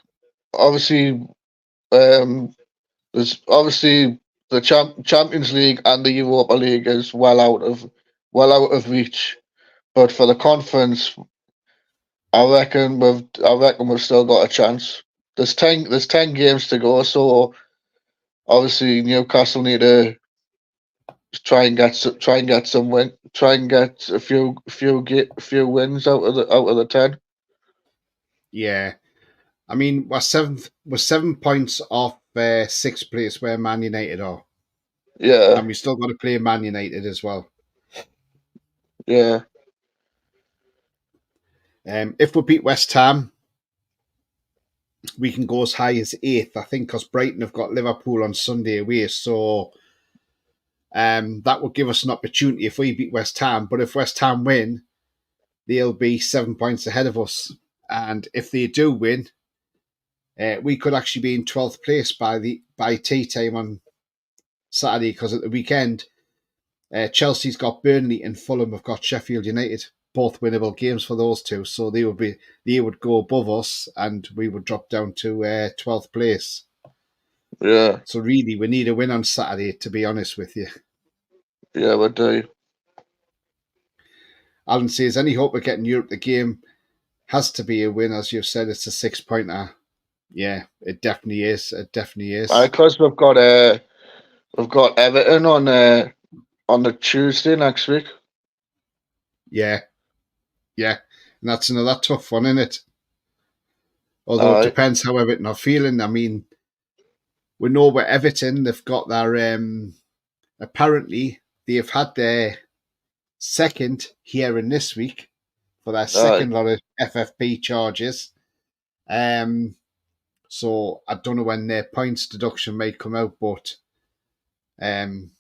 obviously, there's obviously the Champions League and the Europa League is well out of reach. But for the conference, I reckon we've still got a chance. There's 10 games to go, so obviously Newcastle need to try and get a few wins out of the 10. Yeah, I mean we're 7 points off sixth place where Man United are, Yeah, and we still got to play Man United as well. yeah. If we beat West Ham, we can go as high as 8th, I think, because Brighton have got Liverpool on Sunday away. So that will give us an opportunity if we beat West Ham. But if West Ham win, they'll be 7 points ahead of us. And if they do win, we could actually be in 12th place by tea time on Saturday because at the weekend, Chelsea's got Burnley and Fulham have got Sheffield United. Both winnable games for those two, so they would go above us, and we would drop down to 12th place. Yeah, So really, we need a win on Saturday. To be honest with you, yeah, we do. Alan says any hope of getting Europe. The game has to be a win, as you've said. It's a 6-pointer. Yeah, it definitely is. It definitely is. Because we've got Everton on the Tuesday next week. Yeah, yeah, and that's another tough one, isn't it? Although it depends how Everton are feeling. I mean, we know where Everton, they've got their apparently they've had their second hearing this week for their second lot of FFP charges. So I don't know when their points deduction may come out, but they're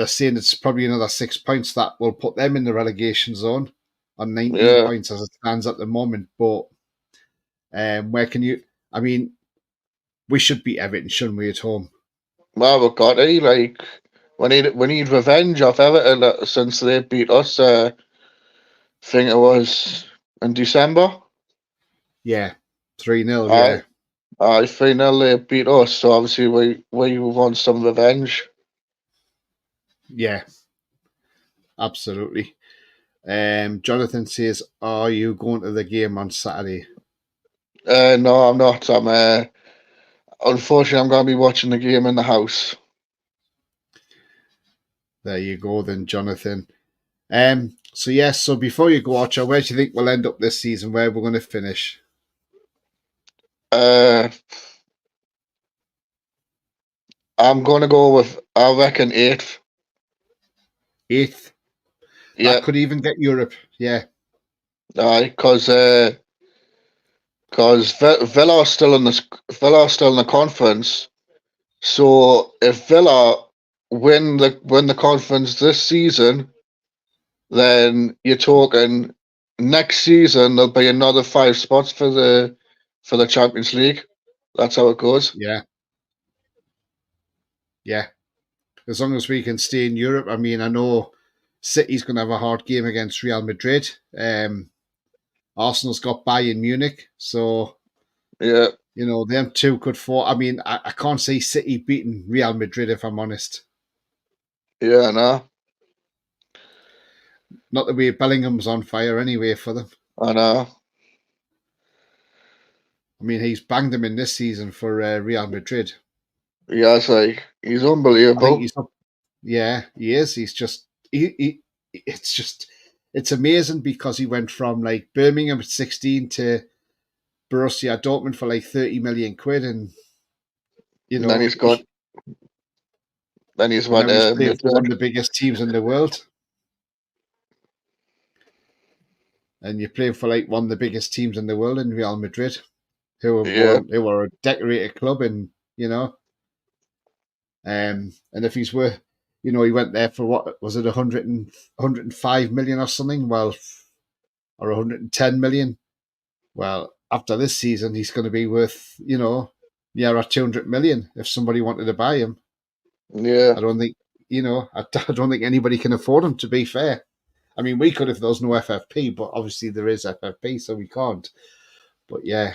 saying it's probably another 6 points that will put them in the relegation zone on 19 points as it stands at the moment. But where can you? I mean, we should beat Everton, shouldn't we, at home? Well, we've got to we need revenge off Everton since they beat us. I think it was in December. Yeah, 3-0. Yeah. 3-0 they beat us, so obviously we want some revenge. Yeah, absolutely. Jonathan says, "Are you going to the game on Saturday?" No, I'm not. Unfortunately, I'm going to be watching the game in the house. There you go, then, Jonathan. So before you go, Archer, where do you think we'll end up this season? Where we're going to finish? I'm going to go with, I reckon, 8th. 8th. Yeah. That could even get Europe. Yeah. Because Villa are still in the conference. So if Villa win the conference this season, then you're talking next season there'll be another 5 spots for the Champions League. That's how it goes. Yeah. Yeah. As long as we can stay in Europe. I mean, I know City's going to have a hard game against Real Madrid. Arsenal's got Bayern Munich. So, Yeah, them two could fall. I mean, I can't see City beating Real Madrid, if I'm honest. yeah, nah, Not the way Bellingham's on fire anyway for them. I know. I mean, he's banged them in this season for Real Madrid. Yeah, he's I think unbelievable. he's up. Yeah, he is. He's just it's amazing because he went from like Birmingham at 16 to Borussia Dortmund for like 30 million quid, and And then he's got. Then he's and went now he's to playing for one of Madrid. the biggest teams in the world. And you're playing for like one of the biggest teams in the world in Real Madrid, who are a decorated club, and and if he's worth, he went there for what was it, 105 million or something? Well, or 110 million. Well, after this season, he's going to be worth, near 200 million if somebody wanted to buy him. Yeah. I don't think, I don't think anybody can afford him, to be fair. I mean, we could if there was no FFP, but obviously there is FFP, so we can't. But yeah,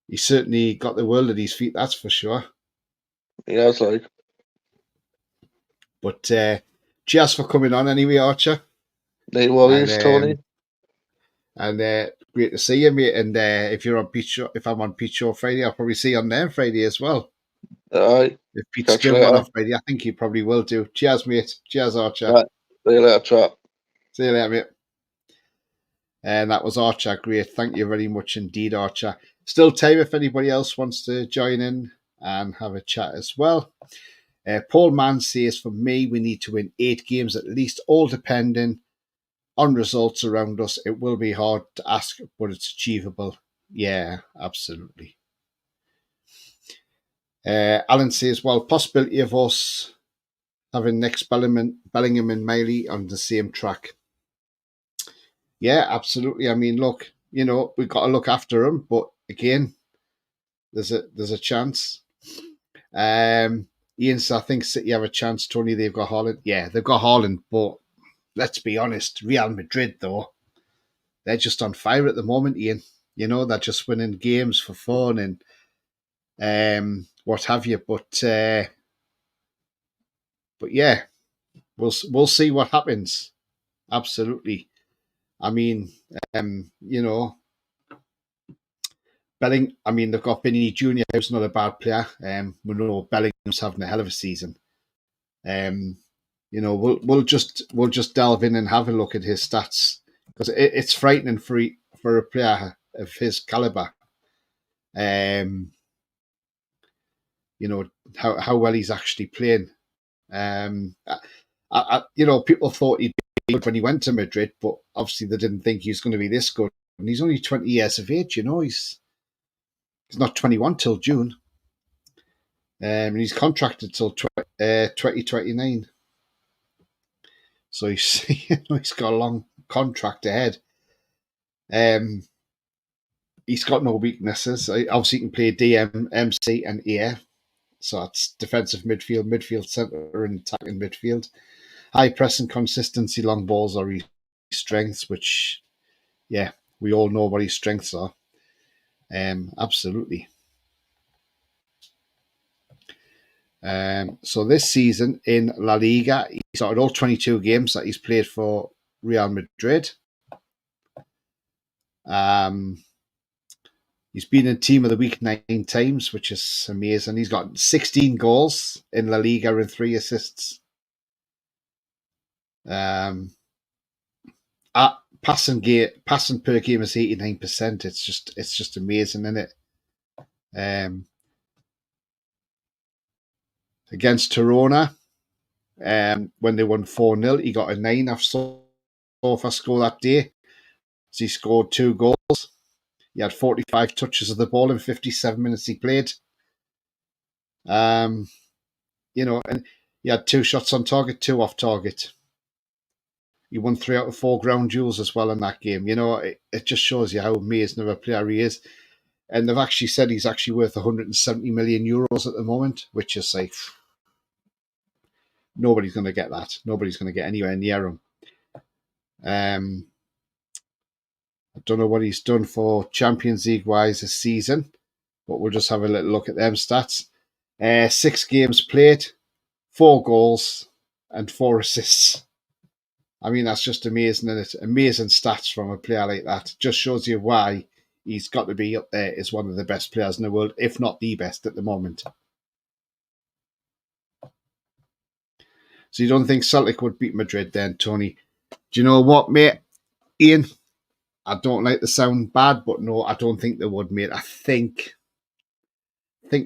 he certainly got the world at his feet, that's for sure. Yeah, it's like. But cheers for coming on anyway, Archer. No worries, Tony. And great to see you, mate. And if you're on Pete Show, if I'm on Pete Show Friday, I'll probably see you on there Friday as well. All right. If Pete's doing one on Friday, I think he probably will do. Cheers, mate. Cheers, Archer. Right. See you later, chap. See you later, mate. And that was Archer. Great. Thank you very much indeed, Archer. Still time if anybody else wants to join in and have a chat as well. Paul Mann says, for me, we need to win 8 games at least, all depending on results around us. It will be hard to ask, but it's achievable. Yeah, absolutely. Alan says, well, possibility of us having next Bellingham and Miley on the same track. Yeah, absolutely. I mean, look, we've got to look after him, but again, there's a chance. Ian says, I think City have a chance, Tony. They've got Haaland. Yeah, they've got Haaland, but let's be honest, Real Madrid, though, they're just on fire at the moment, Ian. They're just winning games for fun and what have you. But yeah, we'll see what happens. Absolutely. I mean, they've got Benny Jr., who's not a bad player. We know Bellingham's having a hell of a season. We'll just delve in and have a look at his stats, because it's frightening for a player of his caliber. How well he's actually playing. People thought he'd be good when he went to Madrid, but obviously they didn't think he was going to be this good. And he's only 20 years of age. He's not 21 till June. And he's contracted till 2029. So he's got a long contract ahead. He's got no weaknesses. Obviously, he can play DM, MC, and EA. So that's defensive midfield centre, and attacking midfield. High pressing consistency, long balls are his strengths, which, yeah, we all know what his strengths are. Absolutely. So this season in La Liga, he started all 22 games that he's played for Real Madrid. He's been in Team of the Week 9 times, which is amazing. He's got 16 goals in La Liga and 3 assists. Passing per game is 89%. It's just amazing, isn't it? Against Torona, when they won 4-0, he got a 9 off Sofa score that day. So he scored 2 goals. He had 45 touches of the ball in 57 minutes he played. And he had 2 shots on target, 2 off target. He won 3 out of 4 ground duels as well in that game. You know, it just shows you how amazing of a player he is. And they've actually said he's actually worth 170 million euros at the moment, which is like, nobody's going to get that. Nobody's going to get anywhere near him. I don't know what he's done for Champions League wise this season, but we'll just have a little look at them stats. 6 games played, 4 goals, and 4 assists. I mean, that's just amazing, isn't it? Amazing stats from a player like that. Just shows you why he's got to be up there as one of the best players in the world, if not the best at the moment. So you don't think Celtic would beat Madrid then, Tony? Do you know what, mate? Ian, I don't like to sound bad, but no, I don't think they would, mate. I think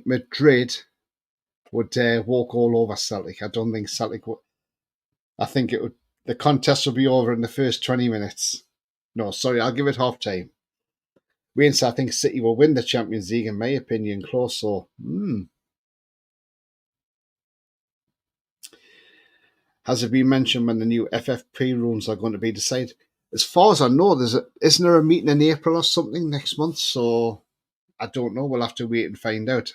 Madrid would walk all over Celtic. I don't think Celtic would. I think it would. The contest will be over in the first 20 minutes. No, sorry, I'll give it half time. Wayne, I think City will win the Champions League, in my opinion, close. So, Has it been mentioned when the new FFP rules are going to be decided? As far as I know, isn't there a meeting in April or something next month? So, I don't know. We'll have to wait and find out.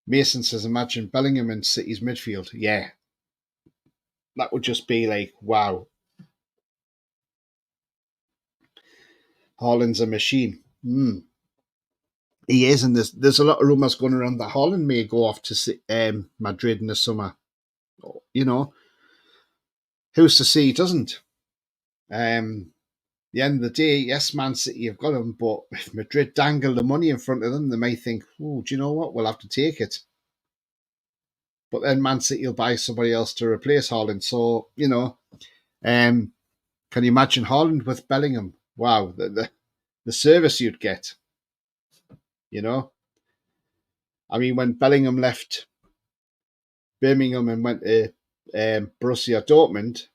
Mason says, imagine Bellingham in City's midfield. Yeah. That would just be like, wow. Haaland's a machine. He is, and there's a lot of rumours going around that Haaland may go off to Madrid in the summer. You know, who's to say he doesn't? The end of the day, yes, Man City have got him, but if Madrid dangle the money in front of them, they may think, oh, do you know what? We'll have to take it. But then Man City will buy somebody else to replace Haaland. So, you know, can you imagine Haaland with Bellingham? Wow, the service you'd get. You know? I mean, when Bellingham left Birmingham and went to Borussia Dortmund,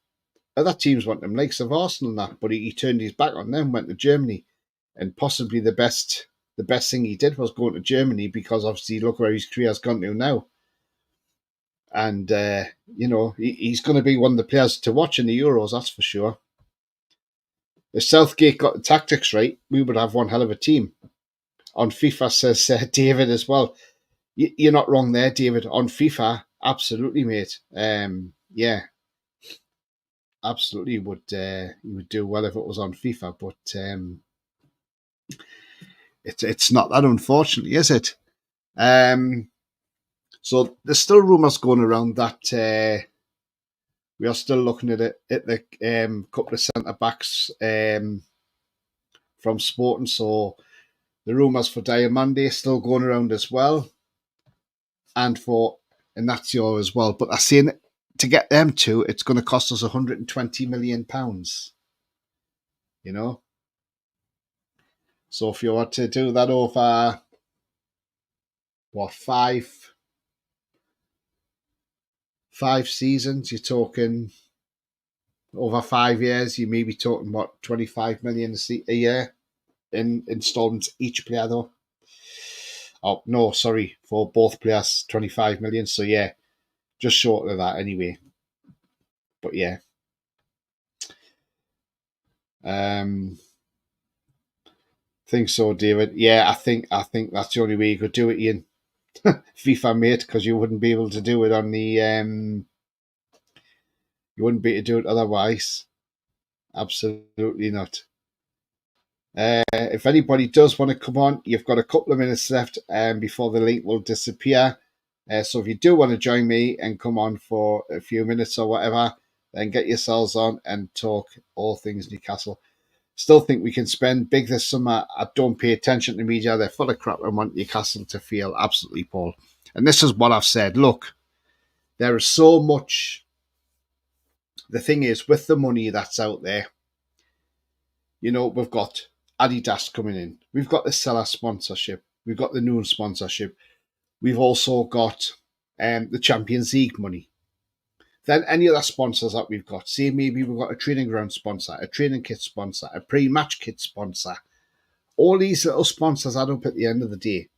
other teams want him, likes of Arsenal and that, but he turned his back on them, went to Germany, and possibly the best thing he did was going to Germany, because obviously look where his career's gone to now. And, you know, he's going to be one of the players to watch in the Euros, that's for sure. If Southgate got the tactics right, we would have one hell of a team. On FIFA, says David as well. You're not wrong there, David. On FIFA, absolutely, mate. Yeah, absolutely would you would do well if it was on FIFA, but it's not that, unfortunately, is it? So there's still rumours going around that we are still looking at it at the couple of centre backs from Sporting. So the rumours for Diamande still going around as well, and for Inacio as well. But I'm saying to get them two, it's going to cost us £120 million. You know, so if you were to do that over five seasons, you're talking over 5 years. You may be talking 25 million a year in installments each player, though. Oh no, sorry, for both players, 25 million. So yeah, just short of that anyway. But yeah. Think so, David. Yeah, I think that's the only way you could do it, Ian. FIFA, mate, because you wouldn't be able to do it on the you wouldn't be able to do it otherwise. Absolutely not. If anybody does want to come on, you've got a couple of minutes left before the link will disappear. So if you do want to join me and come on for a few minutes or whatever, then get yourselves on and talk all things Newcastle. Still think we can spend big this summer. I don't pay attention to media. They're full of crap and want Newcastle to feel absolutely poor. And this is what I've said. Look, there is so much. The thing is, with the money that's out there, you know, we've got Adidas coming in. We've got the Seller sponsorship. We've got the Noon sponsorship. We've also got the Champions League money. Then any other sponsors that we've got, say maybe we've got a training ground sponsor, a training kit sponsor, a pre-match kit sponsor. All these little sponsors add up at the end of the day.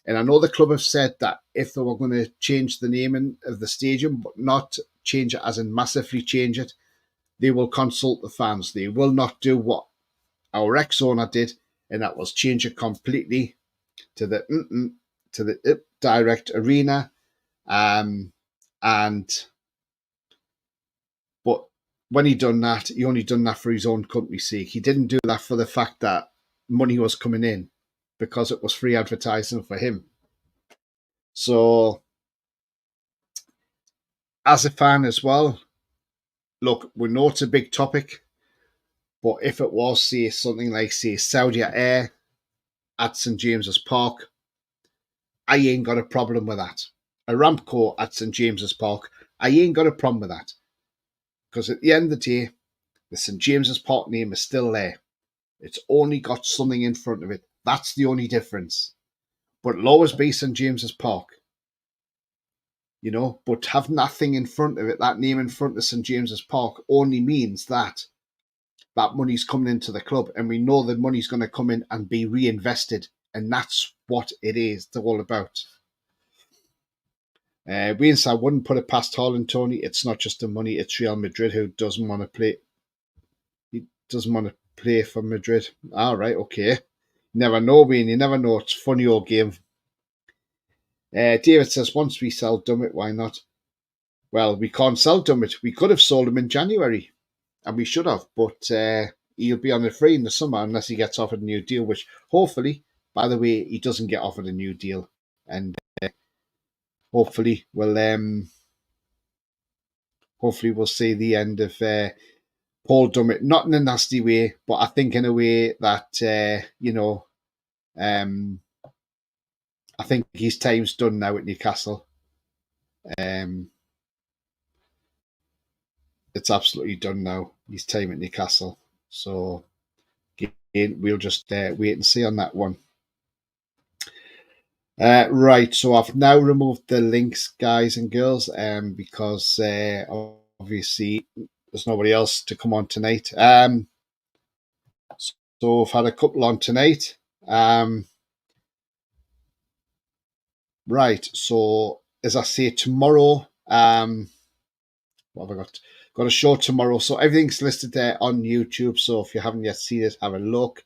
And I know the club have said that if they were going to change the name of the stadium, but not change it, as in massively change it, they will consult the fans. They will not do what our ex-owner did, and that was change it completely to the direct arena. But when he done that, he only done that for his own company's sake. He didn't do that for the fact that money was coming in, because it was free advertising for him. So, as a fan as well, look, we know it's a big topic, but if it was, say, something like, say, Saudi Air at St. James's Park, I ain't got a problem with that. Aramco at St. James's Park, I ain't got a problem with that. Because at the end of the day, the St. James's Park name is still there. It's only got something in front of it. That's the only difference. But it'll always be St. James's Park. You know, but having that thing in front of it, that name in front of St. James's Park, only means that that money's coming into the club, and we know the money's going to come in and be reinvested, and that's what it is all about. I wouldn't put it past Haaland, Tony. It's not just the money, it's Real Madrid who doesn't want to play. He doesn't want to play for Madrid. All right, okay. Never know, Wayne. You never know. It's a funny old game. David says, once we sell Dummett, why not? Well, we can't sell Dummett. We could have sold him in January, and we should have, but he'll be on the free in the summer unless he gets offered a new deal, which hopefully, by the way, he doesn't get offered a new deal. And hopefully we'll see the end of Paul Dummett, not in a nasty way, but I think in a way that, I think his time's done now at Newcastle. It's absolutely done now, his time at Newcastle. So again, we'll just wait and see on that one. Right, so I've now removed the links, guys and girls, because obviously there's nobody else to come on tonight. So I've had a couple on tonight. Right, so as I say, tomorrow, what have I got? Got a show tomorrow, so everything's listed there on YouTube. So if you haven't yet seen it, have a look.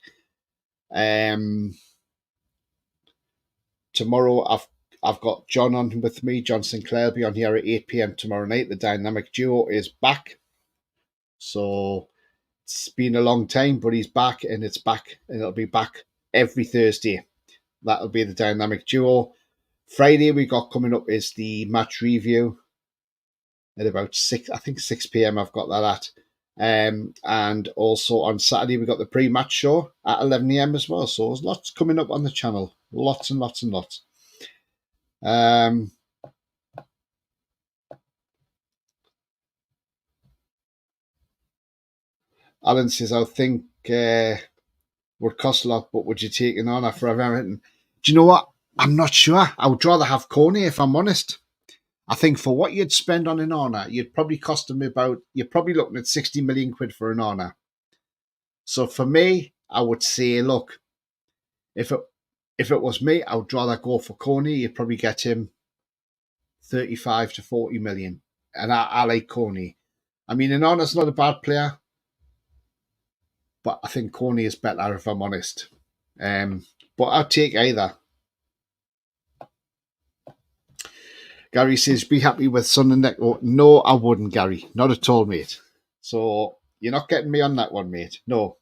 Tomorrow I've got John on with me. John Sinclair will be on here at 8 p.m. tomorrow night. The Dynamic Duo is back. So it's been a long time, but he's back, and it's back, and it'll be back every Thursday. That'll be the Dynamic Duo. Friday we got coming up is the match review at about 6 p.m. I've got that at. And also on Saturday we got the pre-match show at 11 a.m. as well. So there's lots coming up on the channel. Lots and lots and lots. Alan says, I think would cost a lot, but would you take an honour for everything? Do you know what? I'm not sure. I would rather have Coney, if I'm honest. I think for what you'd spend on an honour, you'd probably cost them you're probably looking at 60 million quid for an honour. So for me, I would say, look, if it was me, I would rather go for Coney. You'd probably get him 35 to 40 million. And I like Coney. I mean, an honour's not a bad player, but I think Coney is better, if I'm honest. But I'd take either. Gary says, be happy with Son and Echo. No, I wouldn't, Gary. Not at all, mate. So you're not getting me on that one, mate. No.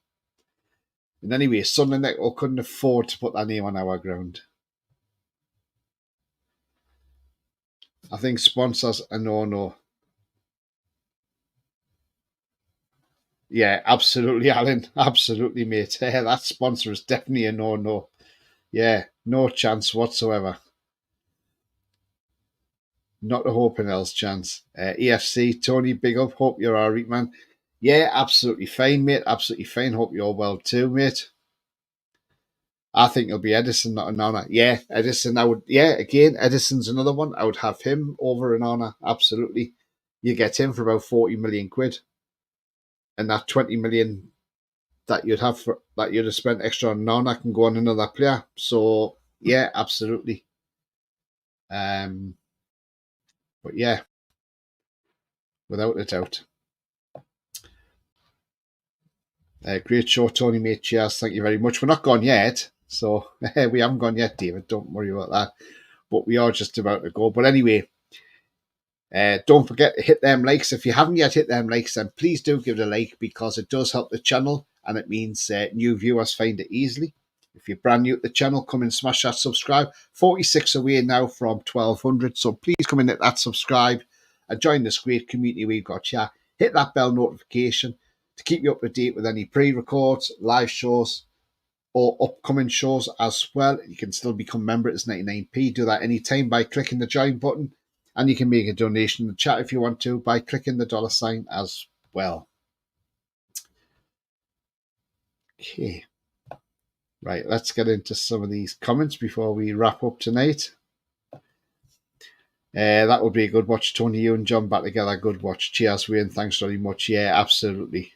And anyway, Son and Echo couldn't afford to put that name on our ground. I think sponsors a no. Yeah, absolutely, Alan. Absolutely, mate. That sponsor is definitely a no. Yeah, no chance whatsoever. Not a hope in hell's chance. EFC, Tony, big up. Hope you're all right, man. Yeah, absolutely fine, mate. Absolutely fine. Hope you're well too, mate. I think it'll be Edison, not an honour. Yeah, Edison, again, Edison's another one. I would have him over an honour. Absolutely. You get him for about 40 million quid. And that 20 million that you'd have spent extra on an honour can go on another player. So, yeah, absolutely. But yeah, without a doubt. Great show, Tony, mate. Cheers. Thank you very much. We're not gone yet. So we haven't gone yet, David. Don't worry about that. But we are just about to go. But anyway, don't forget to hit them likes. If you haven't yet hit them likes, then please do give it a like, because it does help the channel and it means new viewers find it easily. If you're brand new to the channel, come and smash that subscribe. 46 away now from 1200. So please come and hit that subscribe and join this great community we've got here. Hit that bell notification to keep you up to date with any pre-records, live shows, or upcoming shows as well. You can still become member at 99p. Do that anytime by clicking the join button, and you can make a donation in the chat if you want to by clicking the $ as well. Okay. Right, let's get into some of these comments before we wrap up tonight. That would be a good watch. Tony, you and John back together. Good watch. Cheers, Wayne. Thanks very much. Yeah, absolutely.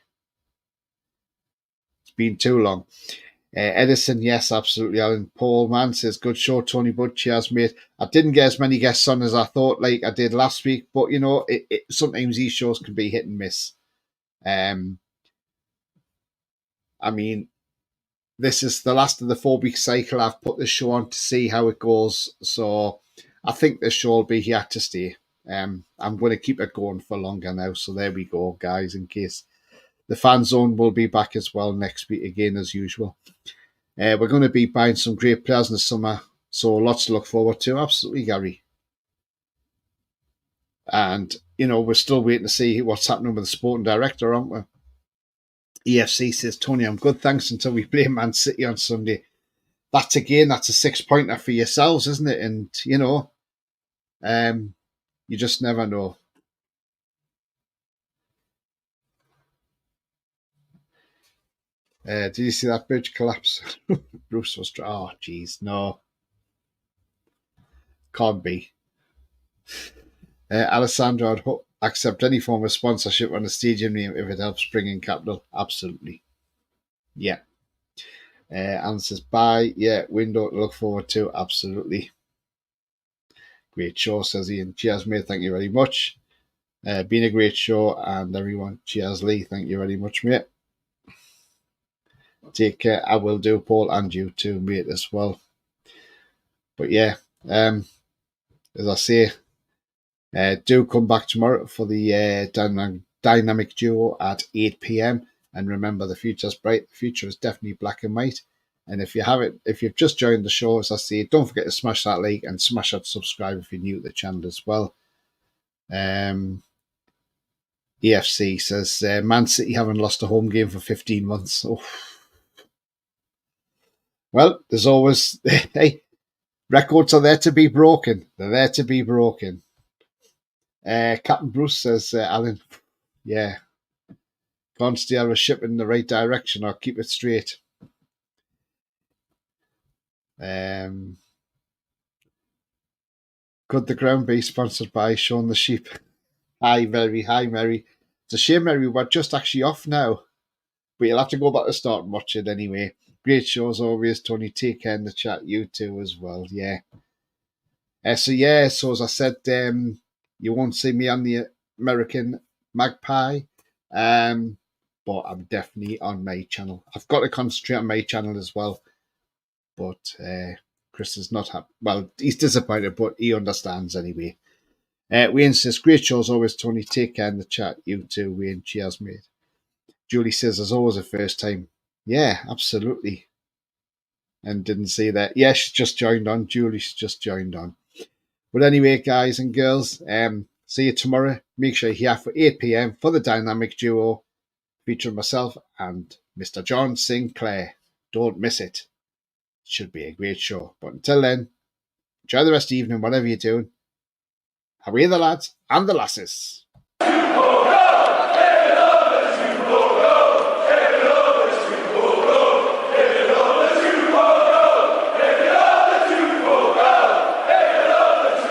It's been too long. Edison, yes, absolutely. Alan Paul Man says, good show, Tony Bud. Cheers, mate. I didn't get as many guests on as I thought, like I did last week, but you know, sometimes these shows can be hit and miss. I mean, this is the last of the 4-week cycle. I've put this show on to see how it goes, so I think this show will be here to stay. I'm going to keep it going for longer now, so there we go, guys, in case the Fanzone will be back as well next week again as usual. We're going to be buying some great players in the summer, so lots to look forward to. Absolutely, Gary. And, you know, we're still waiting to see what's happening with the sporting director, aren't we? EFC says, Tony, I'm good, thanks, until we play Man City on Sunday. That's a 6-pointer for yourselves, isn't it? And, you know, you just never know. Did you see that bridge collapse? Bruce was... Oh, jeez, no. Can't be. Alessandro, I'd accept any form of sponsorship on a stadium name if it helps bring in capital. Absolutely. Yeah. Alan says, bye. Yeah, window to look forward to. Absolutely. Great show, says Ian. Cheers, mate. Thank you very much. Been a great show, and everyone. Cheers, Lee. Thank you very much, mate. Take care. I will do, Paul, and you too, mate, as well. But yeah, as I say, do come back tomorrow for the dynamic duo at 8 p.m. And remember, the future's bright. The future is definitely black and white. And if you've just joined the show, as I say, don't forget to smash that like and smash that subscribe if you're new to the channel as well. EFC says, Man City haven't lost a home game for 15 months. Oh. Well, there's always... hey, records are there to be broken. They're there to be broken. Captain Bruce says, Alan, yeah, can't steer a ship in the right direction or keep it straight. Could the ground be sponsored by Sean the Sheep? Hi, Mary. Hi, Mary. It's a shame, Mary. We're just actually off now. But you'll have to go back to start and watch it anyway. Great show as always, Tony. Take care in the chat. You too as well. Yeah. So as I said, you won't see me on the American Magpie. But I'm definitely on my channel. I've got to concentrate on my channel as well. But Chris is not happy. Well, he's disappointed, but he understands anyway. Wayne says, great show as always, Tony. Take care in the chat. You too, Wayne. Cheers, mate. Julie says, there's always a first time. Yeah, absolutely. And didn't see that. Yeah, she's just joined on. Julie's just joined on. But anyway, guys and girls, see you tomorrow. Make sure you're here for 8 p.m. for the dynamic duo featuring myself and Mr. John Sinclair. Don't miss it. It should be a great show. But until then, enjoy the rest of the evening, whatever you're doing. Away the lads and the lasses.